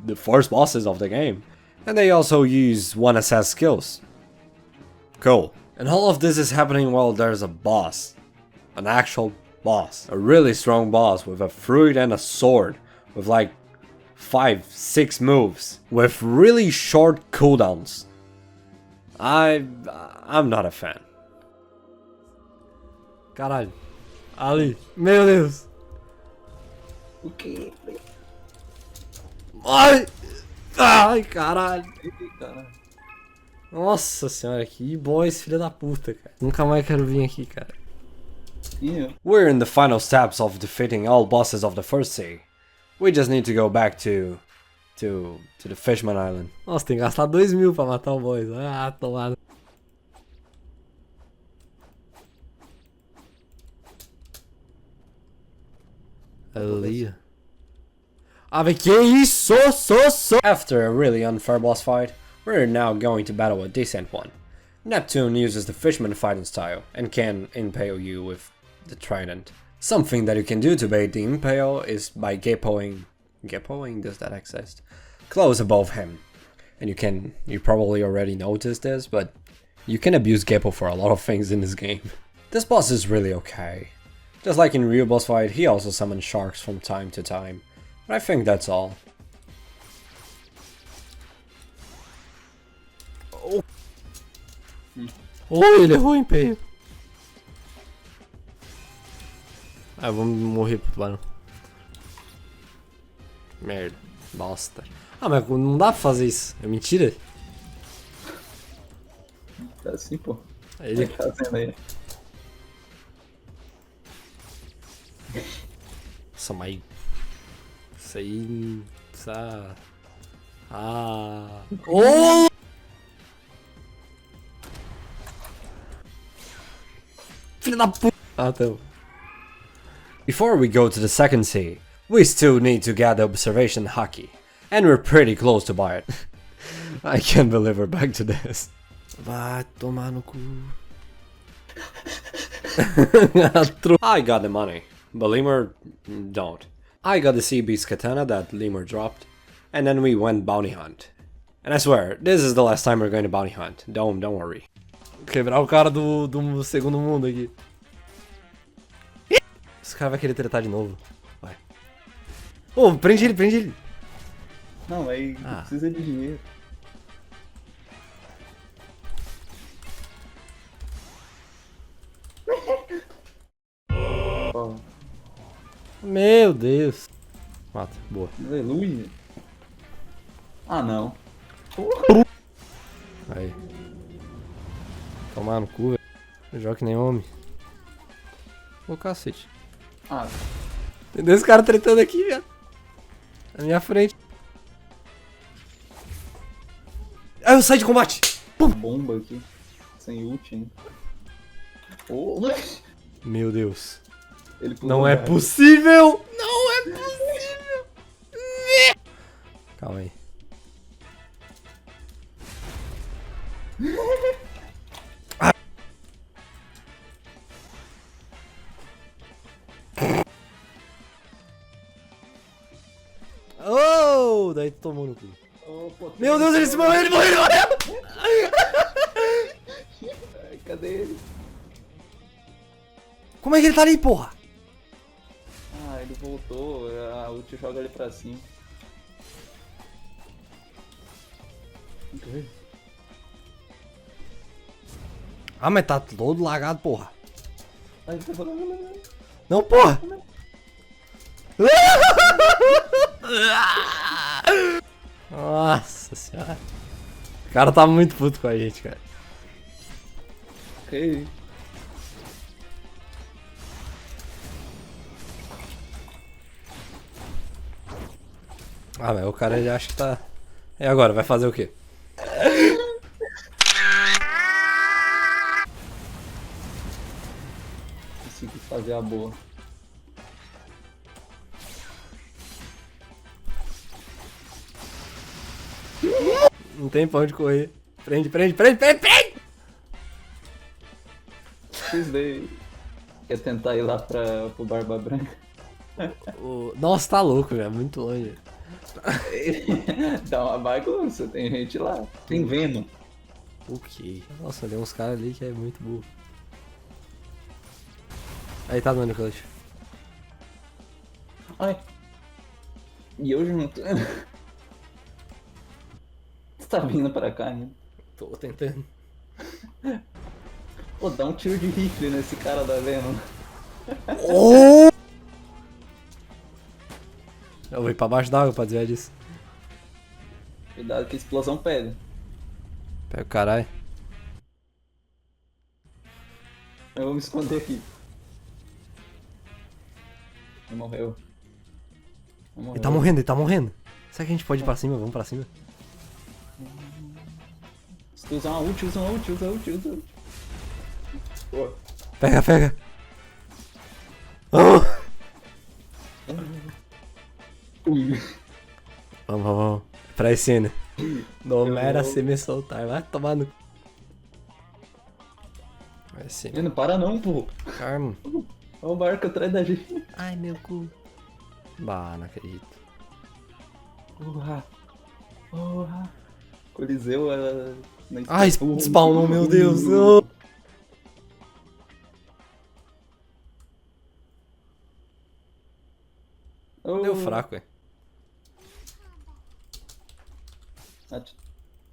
the first bosses of the game. And they also use 1 assess skills. Cool. And all of this is happening while there's a boss. An actual boss. A really strong boss with a fruit and a sword. With like 5-6 moves. With really short cooldowns. I'm not a fan. Caralho. Ali. Meu Deus. O quê? Ai. Ai, caralho. Cara. Nossa senhora, que bom esse filho da puta, cara. Nunca mais quero vir aqui, cara. Ih, We're in the final steps of defeating all bosses of the first sea. We just need to go back to the Fishman Island. Nossa, tem que gastar 2.000 pra matar o boss. Ah, tomada. Ali. Ah, velho, que isso? After a really unfair boss fight, we're now going to battle a decent one. Neptune uses the Fishman fighting style and can impale you with the trident. Something that you can do to bait the impale is by geppoing, does that exist? Close above him. And you probably already noticed this, but you can abuse Geppo for a lot of things in this game. This boss is really okay. Just like in real boss fight, he also summons sharks from time to time. But I think that's all. Oh, ele errou o empenho. Ah, vamos morrer pro tubarão. Merda. Bosta. Ah, mas não dá pra fazer isso. É mentira? Tá assim, pô. Ele... Tá fazendo aí. Nossa, mas... Isso aí... Precisa... Ah... Oh! Filho da puta! Ah, tá. Before we go to the second sea, we still need to get the observation hockey. And we're pretty close to buy it. I can't believe we're back to this. Vai tomar no cu. I got the money, but Lemur don't. I got the sea beast katana that Lemur dropped, and then we went bounty hunt. And I swear, this is the last time we're going to bounty hunt. Don't worry. Quebrar o cara do segundo mundo aqui. Esse cara vai querer tretar de novo. Vai. Ô, prende ele, prende ele. Não, aí Ah. precisa de dinheiro. Ó, Meu Deus. Mata, boa. aleluia. Ah, não. Aí. Tomar no cu, velho. Joga que nem homem. Ô, cacete. Ah, Entendeu esse cara tretando aqui, velho? Na minha frente. Ah, eu saí de combate! bomba aqui. Sem ult, né? Oh, Meu Deus. ele pulou Não é na- possível! Não é possível! Calma aí. Oh, daí tu tomou no cu. Oh, pô, Meu Deus, ele se morreu, ele morreu, ele morreu! Ai, cadê ele? Como é que ele tá ali, porra? Ah, ele voltou. A ult joga ele pra cima. Ah, mas tá todo lagado, porra. Ai, tá falando. Não, porra! Nossa senhora. O cara tá muito puto com a gente, cara. Ok. Ah, mas o cara ele acha que tá... E agora, vai fazer o quê? Consegui fazer a boa. Não tem pra onde correr. Prende, prende, prende, prende, prende! XD. Quer tentar ir lá pro Barba Branca? Nossa, tá louco, velho. Muito longe. Dá uma bagunça, tem gente lá. Tem Venom. O quê? Nossa, tem uns caras ali que é muito burro. Aí tá dando clutch. Ai. E eu junto. Você tá vindo pra cá ainda? Tô tentando. Pô, dá um tiro de rifle nesse cara da Venom. Oh! Eu vou ir pra baixo d'água pra desviar disso. Cuidado que a explosão pega. Pega o caralho. Eu vou me esconder aqui. Ele morreu. Ele tá morrendo, ele tá morrendo. Será que a gente pode ir pra cima? Vamos pra cima. Se tu usar uma ult, usa uma ult, usa a ult, usa a ult. Pô. Pega, pega. Oh! Ui. Vamos, vamos, vamos. Pra cena. Não era se me soltar. Vai tomar no... Vai sim. Não para não, pô. Carmo. Olha o barco atrás da gente. Ai, meu cu. Bah, não acredito. Porra. Porra. Coliseu era... Ai, spawnou, meu Deus. Não. Oh. Deu fraco, hein.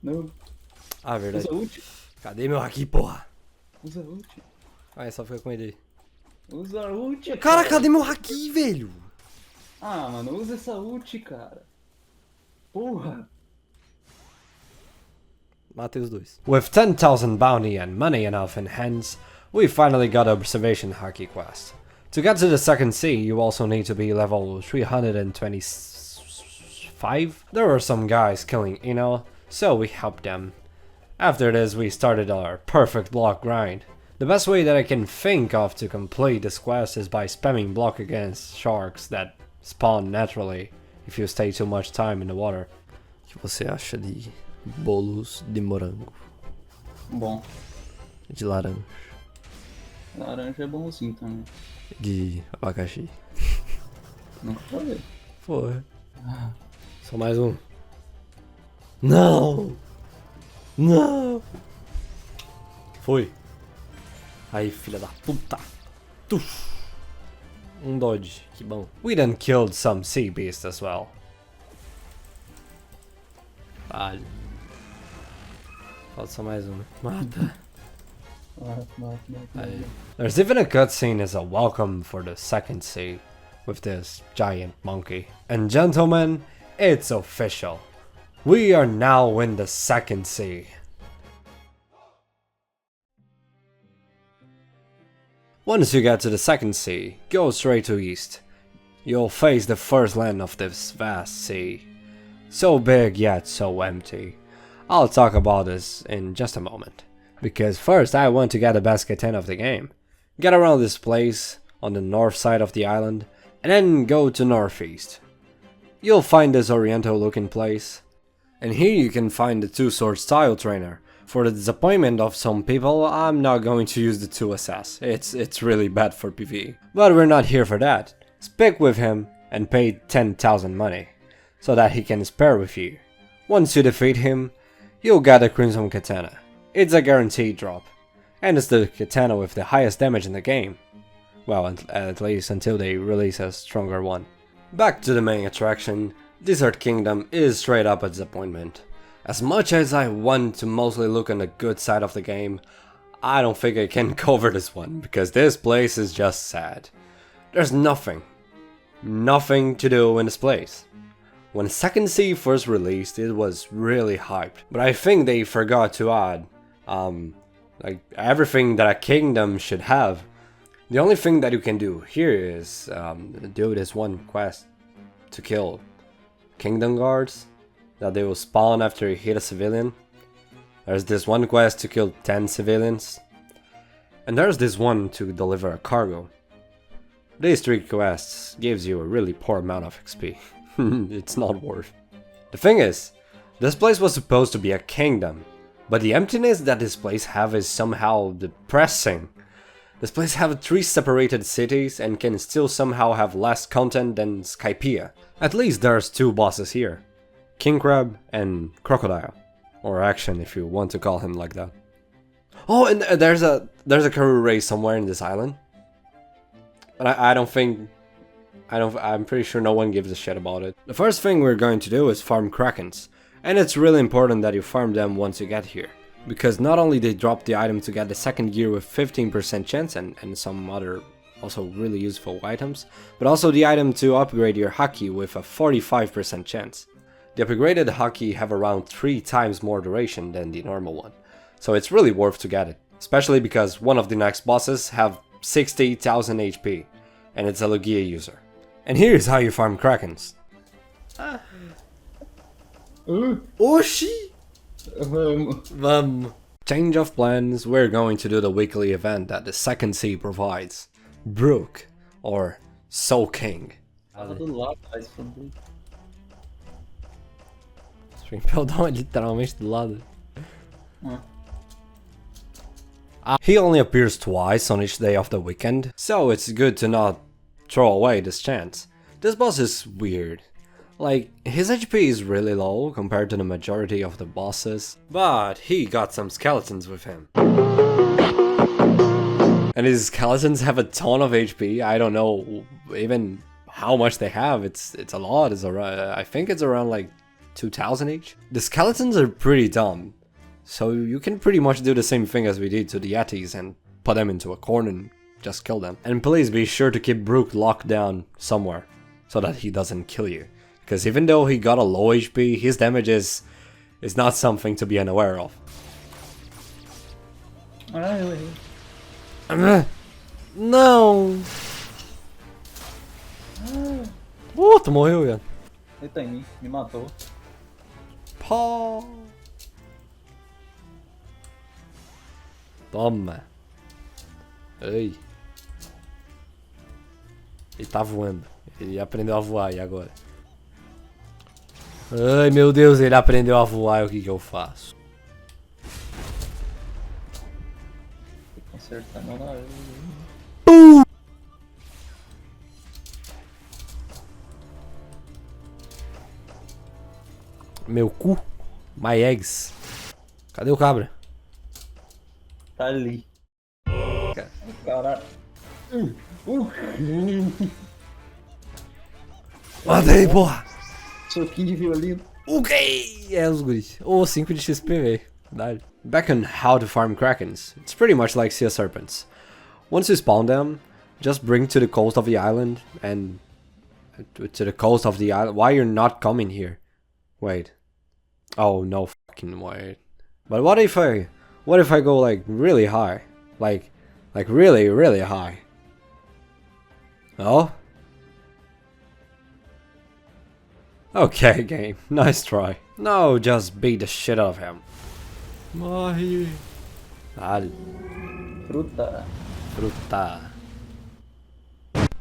Não. Ah, verdade. Usa ult. Cadê meu haki, porra? Usa ult. Ah, é só ficar com ele aí. Usa ult. Cara, cadê meu haki, velho? Ah, mano, usa essa ult, cara. Porra. Matei os dois. With 10,000 bounty and money enough in hands, we finally got Observation Hockey quest. To get to the second sea, you also need to be level 325. There were some guys killing Eno, so we helped them. After this, we started our perfect block grind. The best way that I can think of to complete this quest is by spamming block against sharks that spawn naturally if you stay too much time in the water. O que você acha de bolos de morango? Bom, De laranja? laranja é bonzinho também. De abacaxi? Nunca falei. Foi. Só mais um. Não! Não! Foi. Aí, filha da puta. Tuf. Um dodge, que bom. We then killed some sea beasts as well. Vale. Falta só mais um. Mata. Aí. There's even a cutscene as a welcome for the second sea with this giant monkey. And gentlemen, it's official. We are now in the second sea. Once you get to the second sea, go straight to east. You'll face the first land of this vast sea. So big yet so empty. I'll talk about this in just a moment. Because first I want to get the best katana of the game. Get around this place on the north side of the island and then go to northeast. You'll find this oriental looking place. And here you can find the two-sword style trainer. For the disappointment of some people, I'm not going to use the 2SS. It's really bad for PvE. But we're not here for that. Speak with him and pay 10,000 money, so that he can spare with you. Once you defeat him, you'll get a Crimson Katana. It's a guaranteed drop, and it's the katana with the highest damage in the game. Well, at least until they release a stronger one. Back to the main attraction, Desert Kingdom is straight up a disappointment. As much as I want to mostly look on the good side of the game, I don't think I can cover this one, because this place is just sad. There's nothing to do in this place. When Second Sea first released, it was really hyped, but I think they forgot to add, like everything that a kingdom should have. The only thing that you can do here is do this one quest to kill kingdom guards that they will spawn after you hit a civilian. There's this one quest to kill 10 civilians. And there's this one to deliver a cargo. These 3 quests gives you a really poor amount of XP. It's not worth. The thing is, this place was supposed to be a kingdom, but the emptiness that this place have is somehow depressing. This place have 3 separated cities and can still somehow have less content than Skypiea. At least there's 2 bosses here. King Crab and Crocodile, or Action if you want to call him like that. Oh, and there's a Karoo race somewhere in this island, but I'm pretty sure no one gives a shit about it. The first thing we're going to do is farm Krakens, and it's really important that you farm them once you get here, because not only they drop the item to get the second gear with 15% chance and some other also really useful items, but also the item to upgrade your Haki with a 45% chance. The upgraded Haki have around 3 times more duration than the normal one, so it's really worth to get it, especially because one of the next bosses have 60,000 HP, and it's a Lugia user. And here's how you farm Krakens. Oxi! Vamos. Vamos. Change of plans, we're going to do the weekly event that the Second Sea provides. Brook, or Soul King. Tava do lado, mas foi. Springfeldown é literalmente do lado. He only appears twice on each day of the weekend, so it's good to not throw away this chance. This boss is weird. Like, his HP is really low compared to the majority of the bosses, but he got some skeletons with him. And his skeletons have a ton of HP. I don't know even how much they have. It's a lot. It's around, I think it's around like 2,000 each. The skeletons are pretty dumb, so you can pretty much do the same thing as we did to the Yetis and put them into a corner and just kill them. And please be sure to keep Brook locked down somewhere. so that he doesn't kill you. Because even though he got a low HP, his damage is not something to be unaware of. Ah, eu errei. Não! Tu morreu, Ian. Ele tá em mim, me matou. Pó! Toma! Ei! Ele tá voando. Ele aprendeu a voar, e agora? Ai, meu Deus, ele aprendeu a voar, e o que que eu faço? Tem que consertar, não, não. Meu cu? My eggs. Cadê o cabra? Tá ali. Caralho. Matei, porra! Soquinho de violino. Ok! É os guris. Ou 5 de XP, velho. Dá. Back on how to farm Krakens, it's pretty much like Sea Serpents. Once you spawn them, just bring to the coast of the island and... to the coast of the island. Why you're not coming here? Wait. Oh, no fucking way. But what if I go like really high? Like really, really high? Oh? Okay, game. Nice try. No, just beat the shit out of him. Morre! Dale. Fruta. Fruta.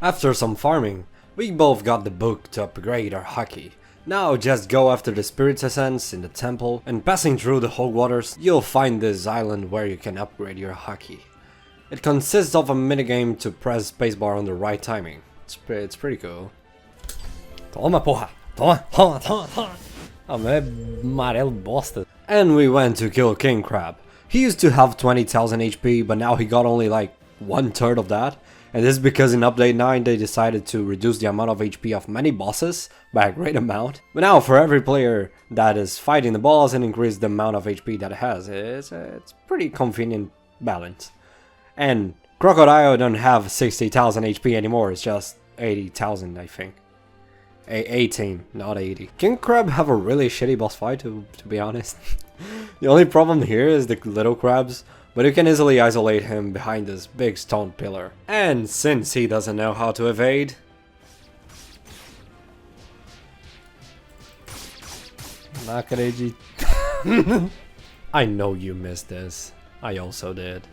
After some farming, we both got the book to upgrade our hockey. Now just go after the Spirit's Essence in the temple, and passing through the Hogwaters, you'll find this island where you can upgrade your hockey. It consists of a minigame to press spacebar on the right timing. It's pretty cool. Toma, porra! Toma, toma, toma, toma! Ah, mas é amarelo bosta. And we went to kill King Crab. He used to have 20,000 HP, but now he got only like 1/3 of that. And this is because in update 9 they decided to reduce the amount of HP of many bosses by a great amount. But now for every player that is fighting the boss and increase the amount of HP that it has, it's pretty convenient balance. And Crocodile don't have 60,000 HP anymore, it's just 80,000 I think. 18, not 80. King Crab have a really shitty boss fight to be honest. The only problem here is the little crabs, but you can easily isolate him behind this big stone pillar. And since he doesn't know how to evade... Não acredito. I know you missed this. I also did.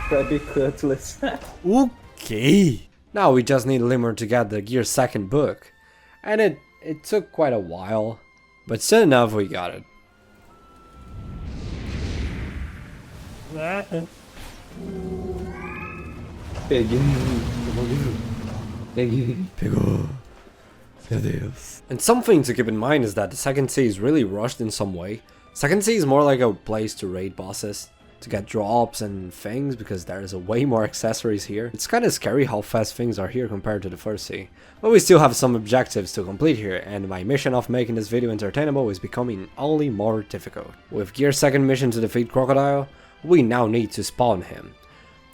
Crabby Cutlass. Ok! Now we just need Limmer to get the Gear 2nd book. And it took quite a while, but soon enough we got it. Peguei. Peguei. Pegou. Meu Deus. And something to keep in mind is that the second sea is really rushed in some way. Second sea is more like a place to raid bosses, to get drops and things, because there's a way more accessories here. It's kinda scary how fast things are here compared to the first sea. But we still have some objectives to complete here, and my mission of making this video entertainable is becoming only more difficult. With Gear 2nd mission to defeat Crocodile, we now need to spawn him.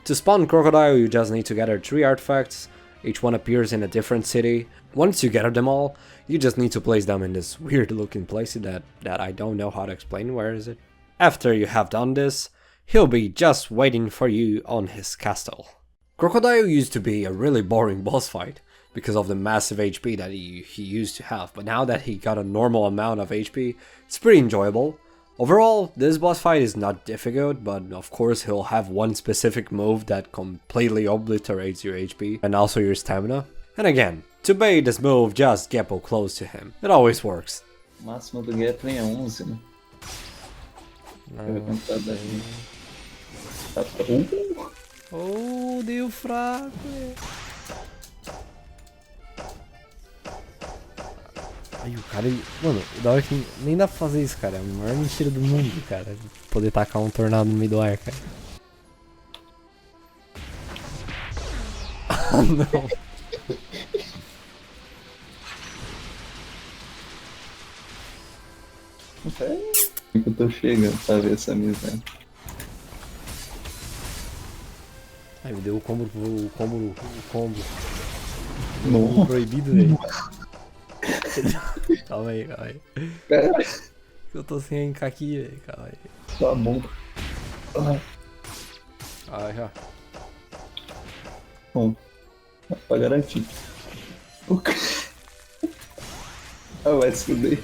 To spawn Crocodile you just need to gather 3 artifacts, each one appears in a different city. Once you gather them all, you just need to place them in this weird looking place that I don't know how to explain. Where is it? After you have done this, he'll be just waiting for you on his castle. Crocodile used to be a really boring boss fight because of the massive HP that he used to have, but now that he got a normal amount of HP, it's pretty enjoyable. Overall, this boss fight is not difficult, but of course he'll have one specific move that completely obliterates your HP and also your stamina. And again, to bait this move, just Geppo close to him. It always works. O máximo do Gatling é 11, né? Deixa eu ver quanto tá daí. Tá... Oh, deu fraco. Aí o cara, ele... Mano, da hora que nem dá pra fazer isso, cara. É a maior mentira do mundo, cara. Poder tacar um tornado no meio do ar, cara. Ah, não. Eu tô chegando pra ver essa miséria. Ai, me deu o combo. Nossa. Proibido, velho. Calma aí. Pera, Eu tô sem aqui, velho. Calma aí. sua bomba. Ah, Ai, já. bom, pra garantir. O ca- Ah, vai se fuder.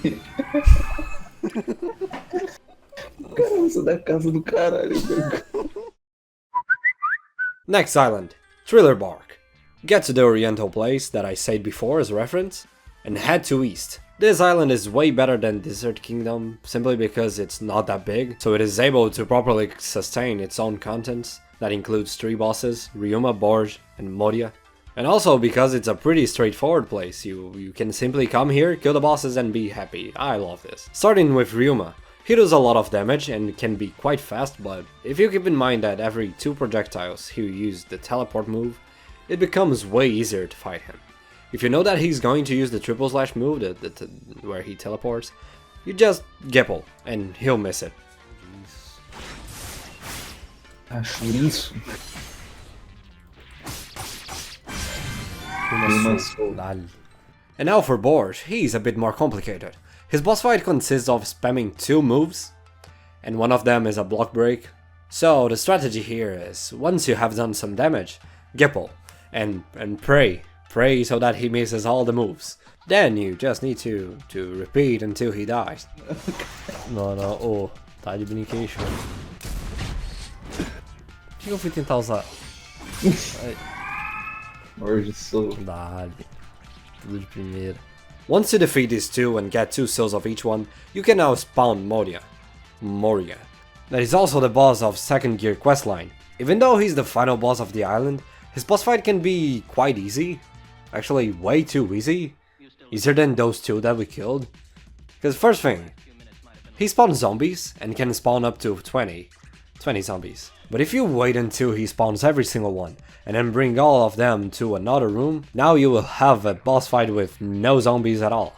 Caramba, da casa do caralho. Next island, Thriller Bark. Get to the oriental place that I said before as reference, and head to east. This island is way better than Desert Kingdom, simply because it's not that big, so it is able to properly sustain its own contents, that includes 3 bosses, Ryuma, Borj, and Moria. And also because it's a pretty straightforward place, you can simply come here, kill the bosses and be happy. I love this. Starting with Ryuma. He does a lot of damage and can be quite fast, but if you keep in mind that every 2 projectiles he used the teleport move, it becomes way easier to fight him. If you know that he's going to use the triple slash move, where he teleports, you just Gipple and he'll miss it. Acho isso. Dale. And now for Borj, he's a bit more complicated. His boss fight consists of spamming 2 moves, and one of them is a block break. So the strategy here is, once you have done some damage, Gipple, and pray so that he misses all the moves. Then you just need to repeat until he dies. Não, ô, tá de brincation. O que eu fui tentar usar? Ai, Hoje sou. dale. Tudo de primeira. Once you defeat these 2 and get 2 souls of each one, you can now spawn Moria. That is also the boss of Second Gear questline. Even though he's the final boss of the island, his boss fight can be quite easy. Actually, way too easy. Easier than those 2 that we killed. Because first thing, he spawns zombies and can spawn up to 20 zombies. But if you wait until he spawns every single one and then bring all of them to another room, now you will have a boss fight with no zombies at all.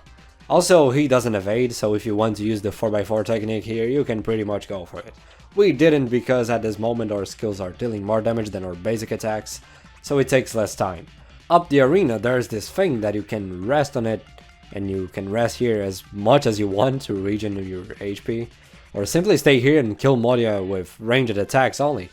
Also, he doesn't evade, so if you want to use the 4x4 technique here, you can pretty much go for it. We didn't because at this moment our skills are dealing more damage than our basic attacks, so it takes less time. Up the arena there's this thing that you can rest on it, and you can rest here as much as you want to regen your HP, or simply stay here and kill Moria with ranged attacks only.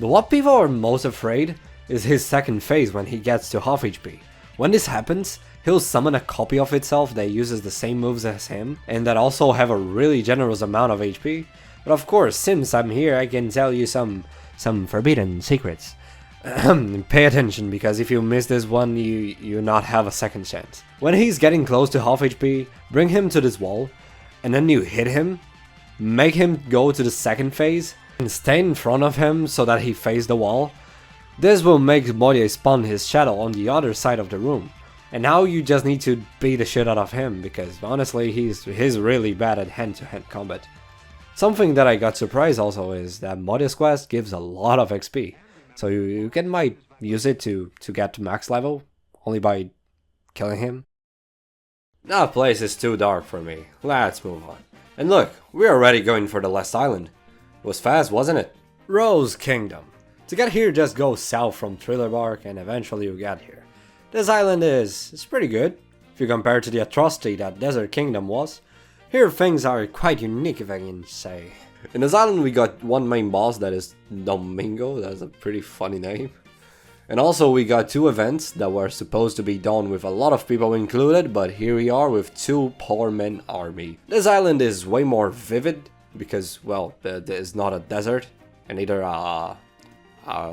But what people are most afraid is his second phase when he gets to half HP. When this happens, he'll summon a copy of itself that uses the same moves as him, and that also have a really generous amount of HP. But of course, since I'm here, I can tell you some forbidden secrets. Pay attention, because if you miss this one, you not have a second chance. When he's getting close to half HP, bring him to this wall, and then you hit him, make him go to the second phase, and stay in front of him so that he faces the wall. This will make Moria spawn his shadow on the other side of the room. And now you just need to beat the shit out of him, because honestly he's really bad at hand-to-hand combat. Something that I got surprised also is that Moria's quest gives a lot of XP. So you might use it to get to max level, only by killing him. That place is too dark for me, let's move on. And look, we're already going for the last island. It was fast, wasn't it? Rose Kingdom. To get here, just go south from Thriller Bark and eventually you get here. This island is pretty good, if you compare to the atrocity that Desert Kingdom was. Here things are quite unique, if I can say. In this island we got one main boss that is Domingo, that's a pretty funny name. And also we got 2 events that were supposed to be done with a lot of people included, but here we are with 2 poor men army. This island is way more vivid, because, well, there is not a desert, and neither a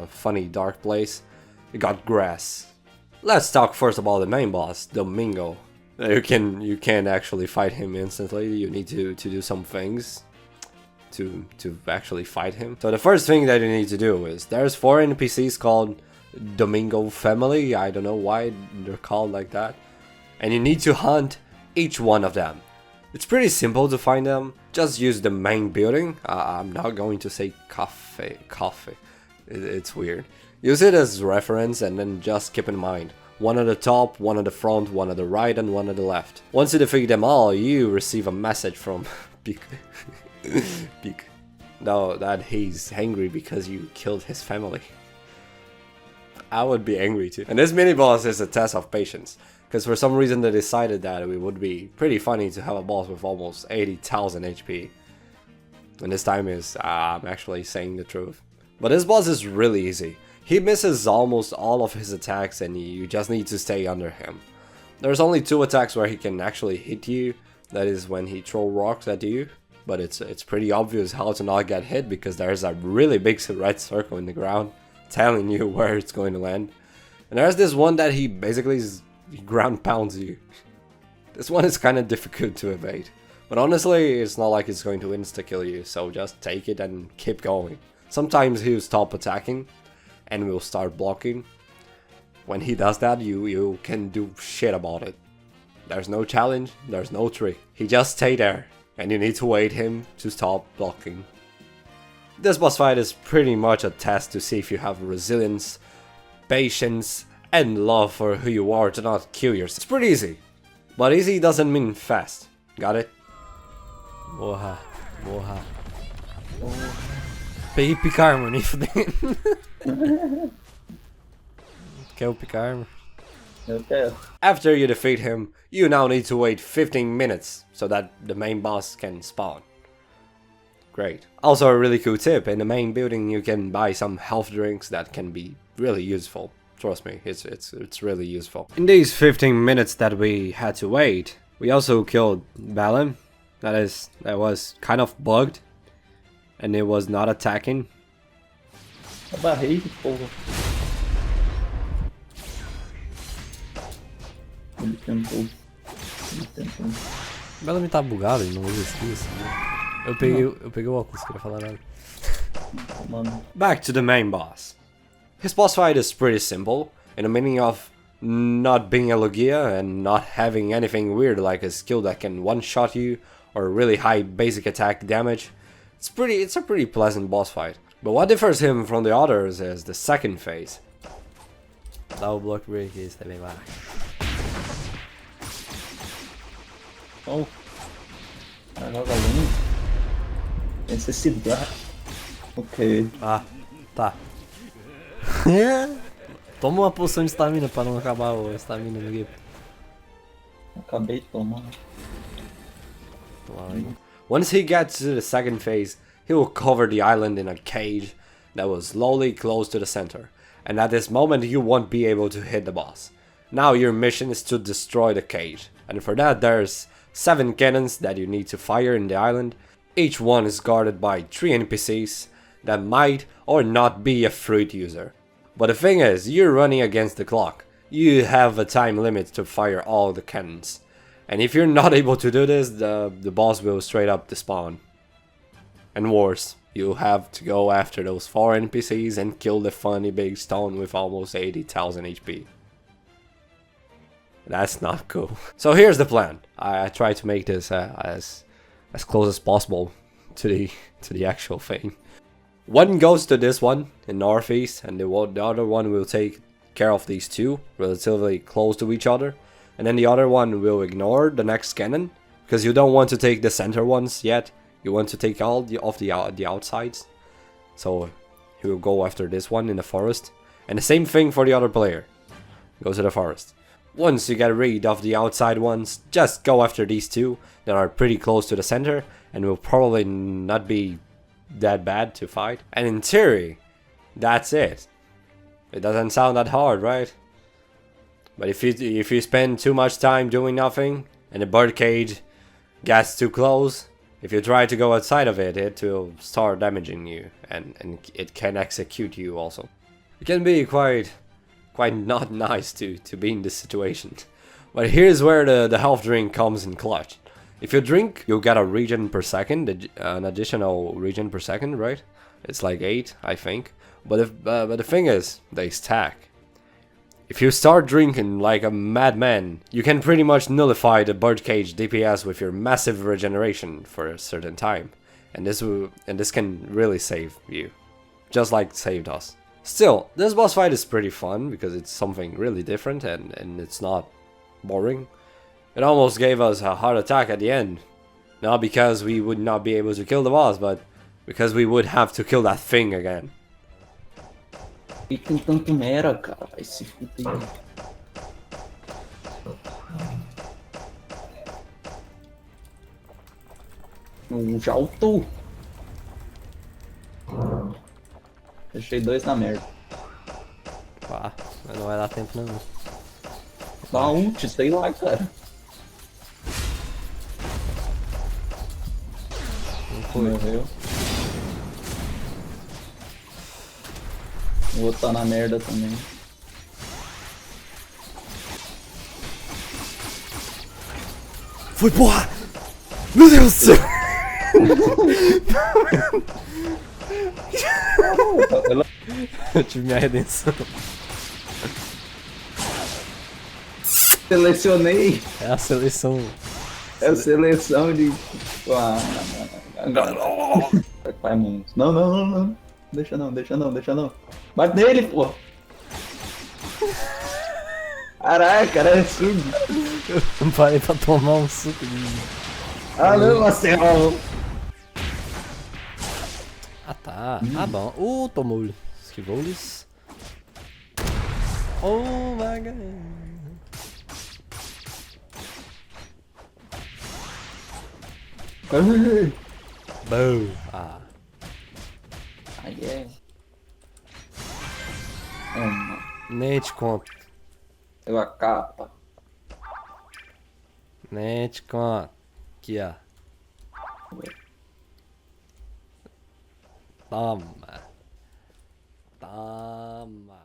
funny dark place. We got grass. Let's talk first about the main boss, Domingo. You can't actually fight him instantly, you need to do some things to actually fight him. So the first thing that you need to do is, there's 4 NPCs called Domingo family, I don't know why they're called like that. And you need to hunt each one of them. It's pretty simple to find them, just use the main building. I'm not going to say coffee. It's weird. Use it as reference and then just keep in mind, one at the top, one at the front, one at the right and one at the left. Once you defeat them all, you receive a message from Peak. No, that he's angry because you killed his family. I would be angry too. And this mini boss is a test of patience. Because for some reason they decided that it would be pretty funny to have a boss with almost 80,000 HP. And this time I'm actually saying the truth. But this boss is really easy. He misses almost all of his attacks and you just need to stay under him. There's only 2 attacks where he can actually hit you. That is when he throws rocks at you. But it's pretty obvious how to not get hit because there's a really big red circle in the ground telling you where it's going to land. And there's this one that he basically he ground pounds you. This one is kind of difficult to evade. But honestly, it's not like it's going to insta-kill you, so just take it and keep going. Sometimes he'll stop attacking and will start blocking. When he does that, you can do shit about it. There's no challenge, there's no trick. He just stay there and you need to wait him to stop blocking. This boss fight is pretty much a test to see if you have resilience, patience, and love for who you are to not kill yourself. It's pretty easy, but easy doesn't mean fast. Got it? Morra. Peguei picar, mano, nem fudendo. Quer o picar, mano? Eu quero. After you defeat him, you now need to wait 15 minutes so that the main boss can spawn. Great. Also a really cool tip, in the main building you can buy some health drinks that can be really useful. Trust me, it's really useful. In these 15 minutes that we had to wait, we also killed Balan. That was kind of bugged, and it was not attacking. A barrei, porra. Ele tentou. Bellamy tá bugado, ele não usa skills. Eu peguei o óculos, queria falar nada. Mano. Back to the main boss. His boss fight is pretty simple, in the meaning of not being a Lugia and not having anything weird like a skill that can one-shot you or really high basic attack damage. It's a pretty pleasant boss fight. But what differs him from the others is the second phase. Dá o block break aí, você tá bem lá. Oh. Ela joga lindo. Necessidade. Ok. Ah, tá. Toma uma poção de estamina pra não acabar a estamina no game. Acabei de tomar. Toma aí. Once he gets to the second phase, he will cover the island in a cage that will slowly close to the center. And at this moment you won't be able to hit the boss. Now your mission is to destroy the cage. And for that there's 7 cannons that you need to fire in the island. Each one is guarded by 3 NPCs that might or not be a fruit user. But the thing is, you're running against the clock. You have a time limit to fire all the cannons. And if you're not able to do this, the boss will straight up despawn. And worse, you have to go after those 4 NPCs and kill the funny big stone with almost 80,000 HP. That's not cool. So here's the plan. I try to make this as close as possible to the actual thing. One goes to this one in northeast, and the other one will take care of these 2 relatively close to each other, and then the other one will ignore the next cannon because you don't want to take the center ones yet. You want to take all the outsides, so he will go after this one in the forest, and the same thing for the other player. Go to the forest. Once you get rid of the outside ones, just go after these 2 that are pretty close to the center and will probably not be that bad to fight. And in theory, that's it. It doesn't sound that hard, right? But if you spend too much time doing nothing and the birdcage gets too close, if you try to go outside of it, it will start damaging you and it can execute you also. It can be quite not nice to be in this situation. But here's where the health drink comes in clutch. If you drink, you'll get a regen per second, an additional regen per second, right? It's like 8, I think. But the thing is, they stack. If you start drinking like a madman, you can pretty much nullify the birdcage DPS with your massive regeneration for a certain time. And this can really save you. Just like saved us. Still, this boss fight is pretty fun because it's something really different and it's not boring. It almost gave us a heart attack at the end. Not because we would not be able to kill the boss, but because we would have to kill that thing again. E tem tanto mera, cara. Vai se fuder. Já ultou. Deixei 2 na merda. Pá, mas não vai dar tempo não. Dá ult, sei lá, cara. Não foi. Morreu. O outro tá na merda também. Foi, porra! Meu Deus do céu! Eu tive minha redenção. Selecionei. É a seleção. É a seleção de. Pai, mano. Não, não, não, não. Deixa não, deixa não, deixa não. Bate nele, pô. Caraca, cara, é surdo. Eu parei pra tomar um suco de. Ah, não, Marcelo. Ah tá, ah bom. Tomou-lhe. Esquivou-lhes. Oh my god. Boom. Ah. Aí é. Nem te conto. Eu a capa. Nem te conto. Aqui, ó. Toma. Toma.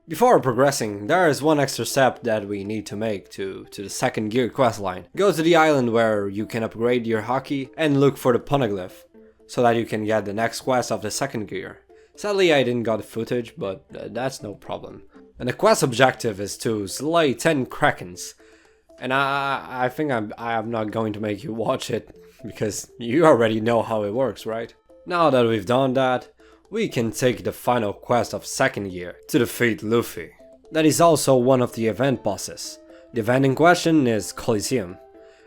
Before progressing, there is one extra step that we need to make to the second gear questline. Go to the island where you can upgrade your hockey and look for the Poneglyph, so that you can get the next quest of the second gear. Sadly I didn't got the footage, but that's no problem. And the quest objective is to slay 10 Krakens. And I think I'm not going to make you watch it, because you already know how it works, right? Now that we've done that, we can take the final quest of second gear to defeat Luffy. That is also one of the event bosses. The event in question is Coliseum.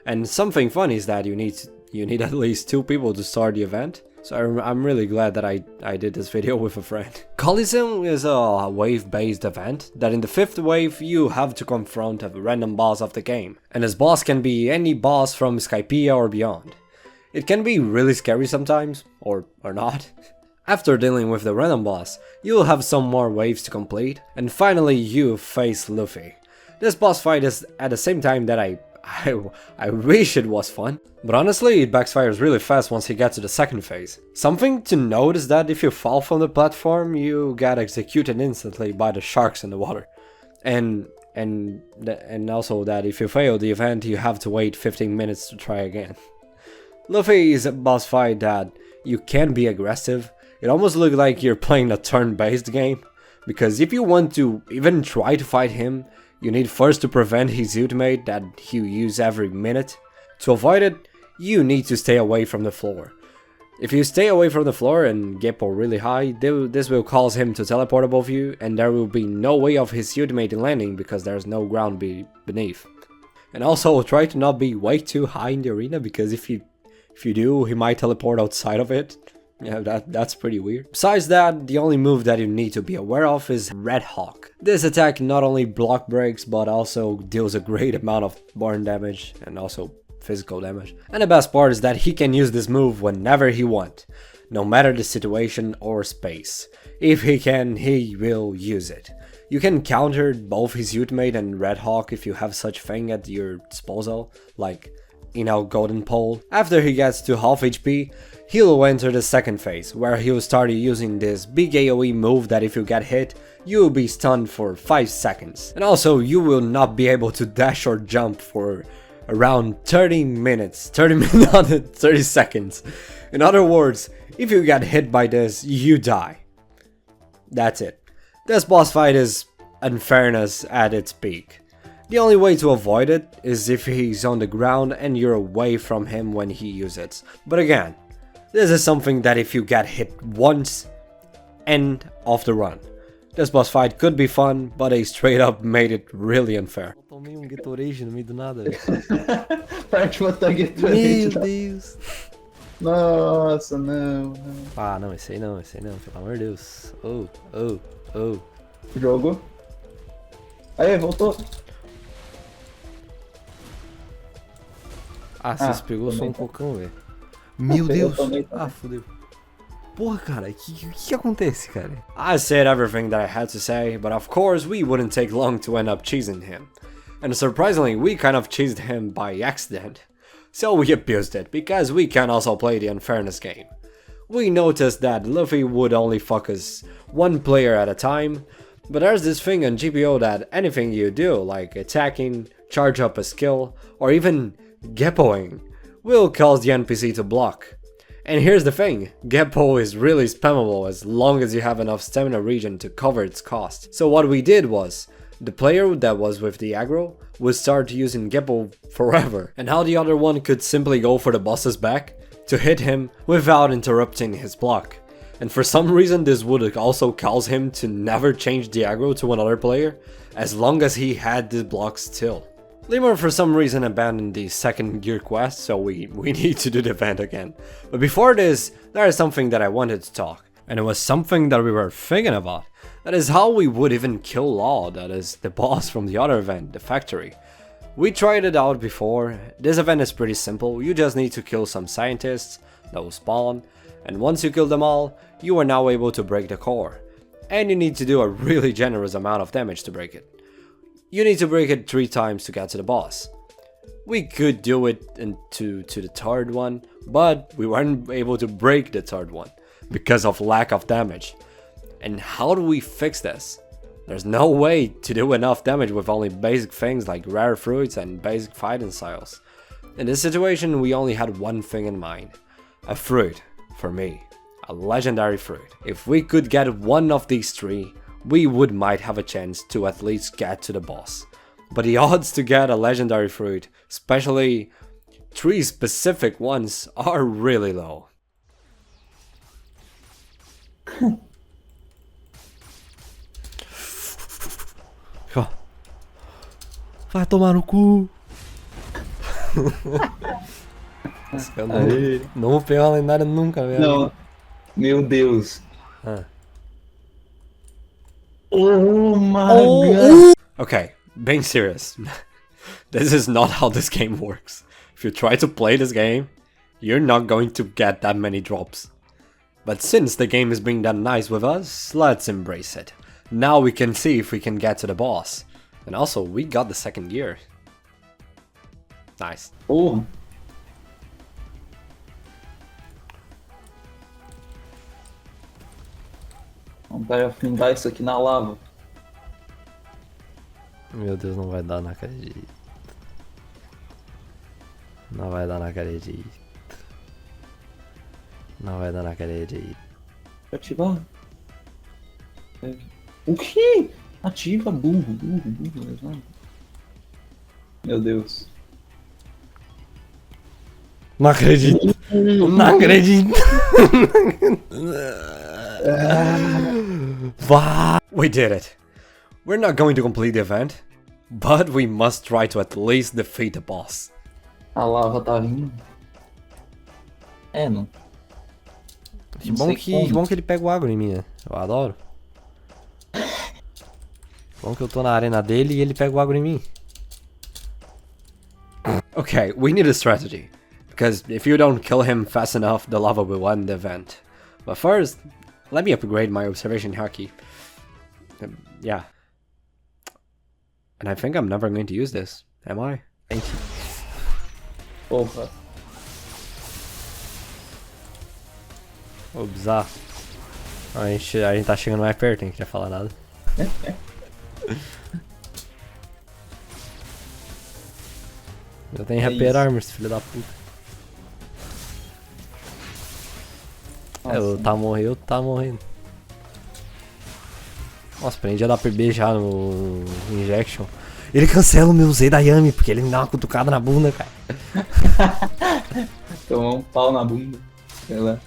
And something funny is that you need at least 2 people to start the event. So I'm really glad that I did this video with a friend. Coliseum is a wave-based event that in the 5th wave you have to confront a random boss of the game. And this boss can be any boss from Skypiea or beyond. It can be really scary sometimes, or not. After dealing with the random boss, you'll have some more waves to complete, and finally you face Luffy. This boss fight is at the same time that I wish it was fun, but honestly it backfires really fast once you get to the second phase. Something to note is that if you fall from the platform, you get executed instantly by the sharks in the water. And also that if you fail the event, you have to wait 15 minutes to try again. Luffy is a boss fight that you can be aggressive. It almost looks like you're playing a turn-based game, because if you want to even try to fight him, you need first to prevent his ultimate that he'll use every minute. To avoid it, you need to stay away from the floor. If you stay away from the floor and get really high, this will cause him to teleport above you, and there will be no way of his ultimate landing because there's no ground beneath. And also try to not be way too high in the arena, because if you do, he might teleport outside of it. Yeah, that's pretty weird. Besides that, the only move that you need to be aware of is Red Hawk. This attack not only block breaks, but also deals a great amount of burn damage and also physical damage. And the best part is that he can use this move whenever he wants, no matter the situation or space. If he can, he will use it. You can counter both his ultimate and Red Hawk if you have such thing at your disposal, like Golden Pole. After he gets to half HP, he'll enter the second phase, where he'll start using this big AoE move that if you get hit, you'll be stunned for 5 seconds. And also, you will not be able to dash or jump for around 30 minutes, 30 seconds. In other words, if you get hit by this, you die. That's it. This boss fight is unfairness at its peak. The only way to avoid it is if he's on the ground and you're away from him when he uses it. But again, this is something that if you get hit once, end of the run. This boss fight could be fun, but they straight up made it really unfair. Eu tomei um Gatorade no meio do nada. Parte botar Meu Gatorade. Deus. Nossa, não. Ah, não, esse aí não, pelo amor de Deus. Oh, oh, oh. Jogo. Aí, voltou. Ah, vocês Ah, pegou só também um tá. cocão, velho. Meu pegou Deus. também, tá. Ah, fodeu. Porra, cara, o que acontece, cara? I said everything that I had to say, but of course we wouldn't take long to end up cheesing him. And surprisingly, we kind of cheesed him by accident. So we abused it, because we can also play the unfairness game. We noticed that Luffy would only focus one player at a time, but there's this thing on GPO that anything you do, like attacking, charge up a skill, or even Geppoing, will cause the NPC to block. And here's the thing, Geppo is really spammable as long as you have enough stamina regen to cover its cost. So what we did was, the player that was with the aggro would start using Geppo forever, and how the other one could simply go for the boss's back to hit him without interrupting his block. And for some reason this would also cause him to never change the aggro to another player, as long as he had the block still. Lemur for some reason abandoned the second gear quest, so we need to do the event again. But before this, there is something that I wanted to talk, and it was something that we were thinking about. That is how we would even kill Law, that is the boss from the other event, the factory. We tried it out before. This event is pretty simple, you just need to kill some scientists that will spawn, and once you kill them all, you are now able to break the core. And you need to do a really generous amount of damage to break it. You need to break it 3 times to get to the boss. We could do it to the third one, but we weren't able to break the third one because of lack of damage. And how do we fix this? There's no way to do enough damage with only basic things like rare fruits and basic fighting styles. In this situation, we only had one thing in mind. A fruit, for me. A legendary fruit. If we could get one of these 3, we might have a chance to at least get to the boss. But the odds to get a legendary fruit, especially 3 specific ones, are really low. Ó. Vai tomar no cu. Nossa, eu não vou pegar uma lendária nunca, velho. Não. Meu Deus. Ah. Oh my god. Okay, being serious. This is not how this game works. If you try to play this game, you're not going to get that many drops. But since the game is being that nice with us, let's embrace it. Now we can see if we can get to the boss. And also, we got the second gear. Nice. Porra. Vamos afundar isso aqui na lava. Meu Deus, não vai dar, não acredito. Não vai dar, não acredito. Não vai dar, não acredito. Ativar. O que? Ativa, burro. Levanta. Meu Deus. Não acredito. Não acredito. Vá. We did it. We're not going to complete the event, but we must try to at least defeat the boss. A lava tá vindo. É, não. Que Não bom sei que, como. que bom que ele pega o agro em mim, né? Eu adoro. Bom que eu tô na arena dele e ele pega o agro em mim. Okay, we need a strategy. Because if you don't kill him fast enough, the lava will end the event. But first, let me upgrade my observation haki. Yeah. And I think I'm never going to use this, am I? Thank you. Porra. Ô, bizarro. A gente tá chegando mais perto, hein? Não queria falar nada. Eu tenho É Repair isso. Armor, esse filho da puta. Eu tá morrendo. Nossa, prendi a dar PB já no Injection. Ele cancela o meu Z da Yami, porque ele me dá uma cutucada na bunda, cara. Tomou um pau na bunda. Sei lá.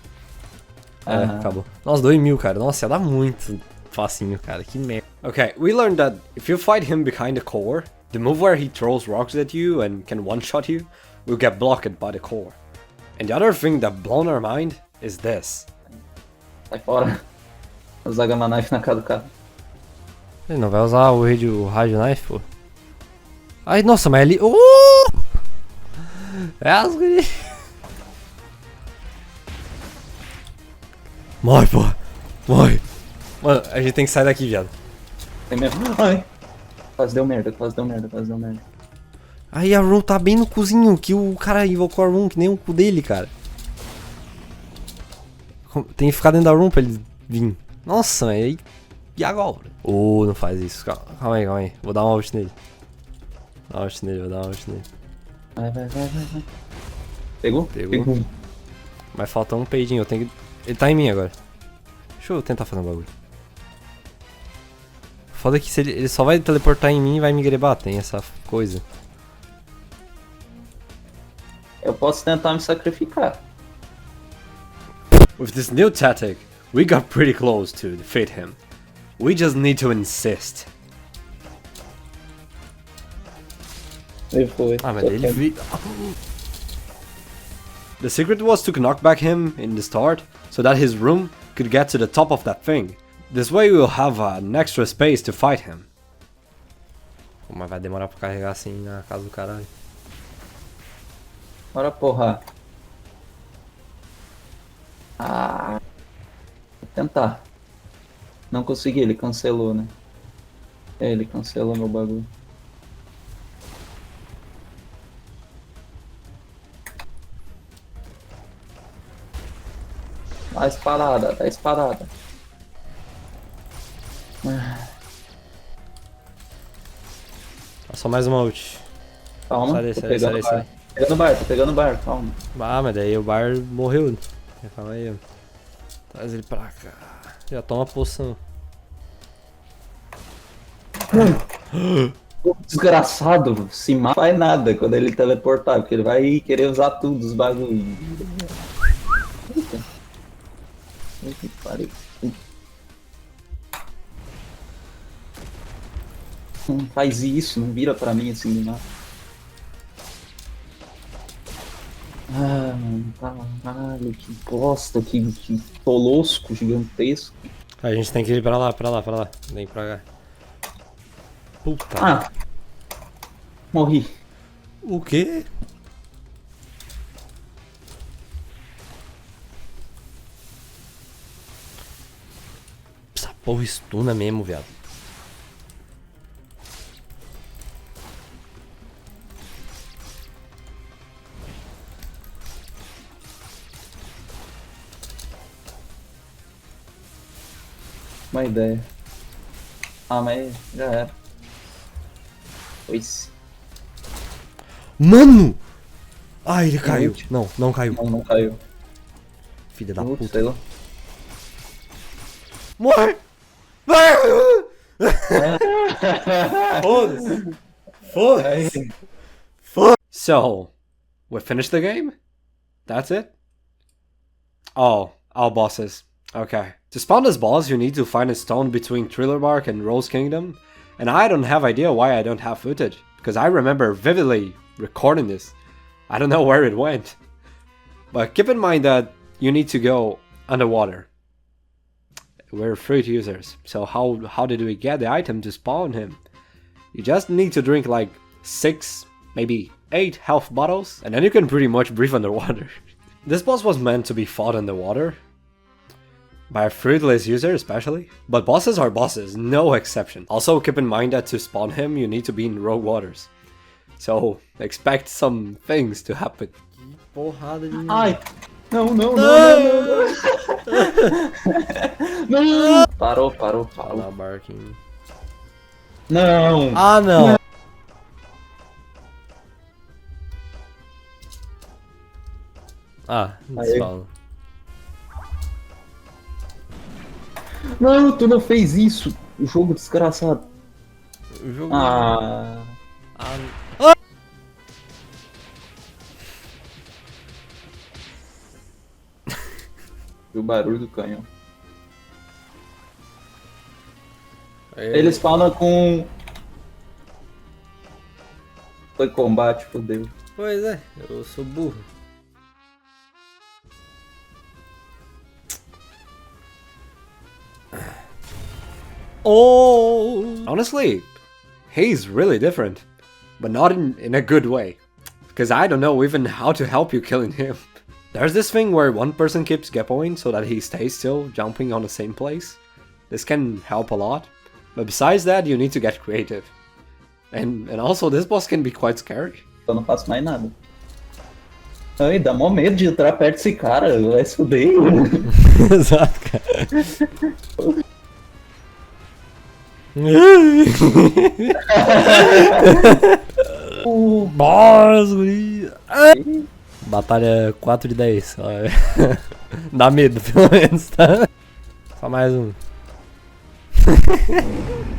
É, acabou. Nossa, 2000, cara. Nossa, ia dar muito facinho, cara. Que merda. Okay, we learned that if you fight him behind the core, the move where he throws rocks at you and can one-shot you will get blocked by the core. And the other thing that blown our mind is this. Sai fora. Usar Gamma Knife na cara do cara. Ele não vai usar o rádio knife, pô. Ai, nossa, mas ele... É as guri. Morre, pô. Morre. Mano, a gente tem que sair daqui, viado. Tem mesmo. Ai. Quase deu merda, quase deu merda, quase deu merda. Aí a room tá bem no cozinho, que o cara invocou a room, que nem o cu dele, cara. Tem que ficar dentro da room pra ele vir. Nossa, mas aí... E agora? Não faz isso. Calma aí. Vou dar uma ult nele. Vou dar uma ult nele. Vai. Pegou? Pegou. Mas falta um peidinho, eu tenho que... Ele tá em mim agora. Deixa eu tentar fazer um bagulho. Foda que se ele só vai teleportar em mim e vai me grebar, tem essa coisa. Eu posso tentar me sacrificar. With this new tactic, we got pretty close to defeat him. We just need to insist. Ele foi. Ah, mas ele veio... The secret was to knockback him in the start, so that his room could get to the top of that thing. This way we'll have an extra space to fight him. Pô, mas vai demorar pra carregar assim na casa do caralho. Bora, porra. Vou tentar. Não consegui, ele cancelou, né? Ele cancelou meu bagulho. Dá espadada. Só mais uma ult. Calma, Sai daí, tô sai daí, pegando sai o bar. Tô pegando o bar, calma. Ah, mas daí o bar morreu. Calma aí, ó. Traz ele pra cá. Já toma a poção. Desgraçado, se mata, não faz nada quando ele teleportar, porque ele vai querer usar tudo os bagulhos. Eita. Que pariu. Não faz isso, não vira pra mim assim do nada. Caralho, que bosta, que tolosco gigantesco. A gente tem que ir pra lá. Vem pra cá. Puta. Morri. O quê? Essa porra stuna mesmo, viado. Uma ideia. Mas já era. Pois. Mano! Ai, ele caiu. Não caiu. Não caiu. Filha da Sei puta. lá. Morre! Foda-se. So, we finished the game? That's it? Oh, all bosses. Okay. To spawn this boss, you need to find a stone between Thriller Bark and Rose Kingdom. And I don't have idea why I don't have footage, because I remember vividly recording this. I don't know where it went. But keep in mind that you need to go underwater. We're fruit users, so how did we get the item to spawn him? You just need to drink like 6, maybe 8 health bottles, and then you can pretty much breathe underwater. This boss was meant to be fought underwater, by a fruitless user especially, but bosses are bosses, no exception. Also keep in mind that to spawn him you need to be in rogue waters, so expect some things to happen. Porrada de... Ai! Não! Parou. Fala, Barking. Não! Ah, não! Ah, desfala. Não, tu não fez isso! O jogo desgraçado. O jogo... E o barulho do canhão. Ele spawna com... Foi combate, fodeu. Pois é, eu sou burro. Oh! Honestly, he's really different, but not in a good way. Because I don't know even how to help you killing him. There's this thing where one person keeps Gepoing so that he stays still, jumping on the same place. This can help a lot, but besides that you need to get creative. And also this boss can be quite scary. Eu não faço mais nada. Ai, dá mó medo de entrar perto desse cara, vai se fuder. Exato, cara. Boss, guri. Batalha 4 de 10. Dá medo, pelo menos, tá? Só mais um.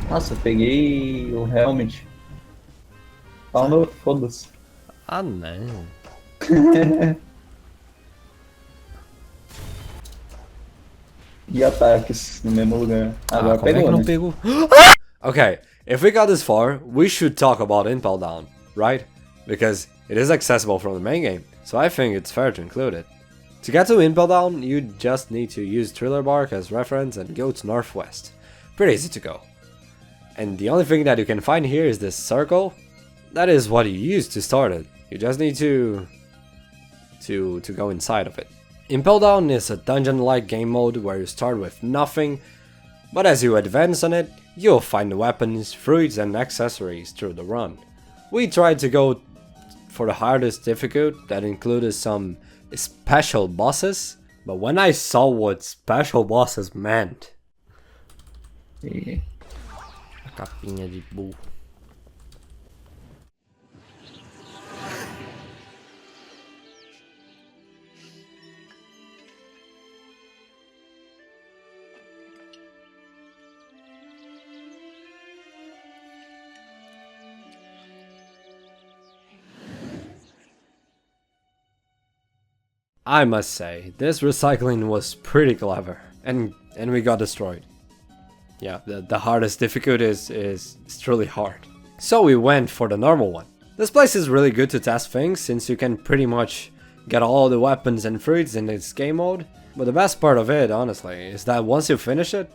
Nossa, eu peguei o helmet. Ah, não, foda-se. Ah, não. E ataques no mesmo lugar. Agora Como é que pegou, não né? pegou? Okay, if we got this far, we should talk about Impel Down, right? Because it is accessible from the main game, so I think it's fair to include it. To get to Impel Down, you just need to use Thriller Bark as reference and go to Northwest. Pretty easy to go. And the only thing that you can find here is this circle. That is what you use to start it. You just need to go inside of it. Impel Down is a dungeon-like game mode where you start with nothing, but as you advance on it, you'll find weapons, fruits and accessories through the run. We tried to go for the hardest difficult that included some special bosses, but when I saw what special bosses meant, E... A capinha de burro. I must say, this recycling was pretty clever, and we got destroyed. Yeah, the hardest difficult is truly hard. So we went for the normal one. This place is really good to test things, since you can pretty much get all the weapons and fruits in this game mode. But the best part of it, honestly, is that once you finish it,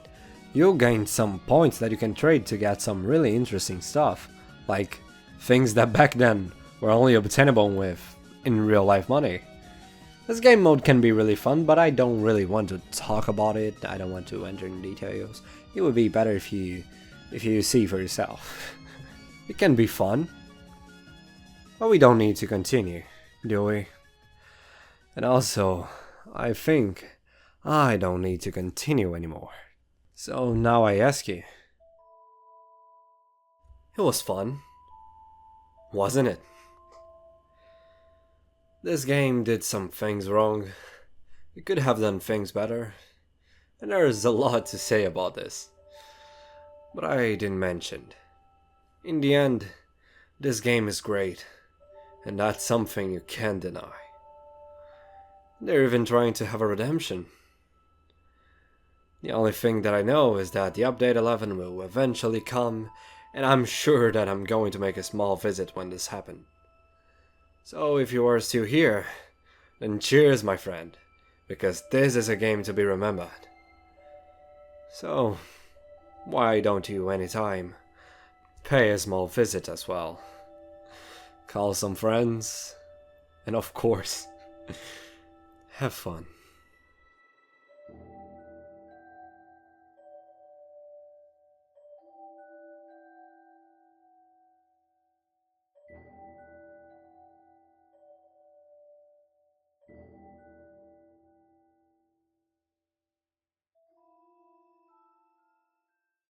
you'll gain some points that you can trade to get some really interesting stuff. Like things that back then were only obtainable with in real life money. This game mode can be really fun, but I don't really want to talk about it. I don't want to enter in details. It would be better if you see for yourself. It can be fun, but we don't need to continue, do we? And also, I think I don't need to continue anymore. So now I ask you. It was fun, wasn't it? This game did some things wrong. It could have done things better. And there is a lot to say about this. But I didn't mention. In the end, this game is great. And that's something you can't deny. They're even trying to have a redemption. The only thing that I know is that the update 11 will eventually come, and I'm sure that I'm going to make a small visit when this happens. So if you are still here, then cheers, my friend, because this is a game to be remembered. So, why don't you anytime pay a small visit as well? Call some friends, and of course, have fun.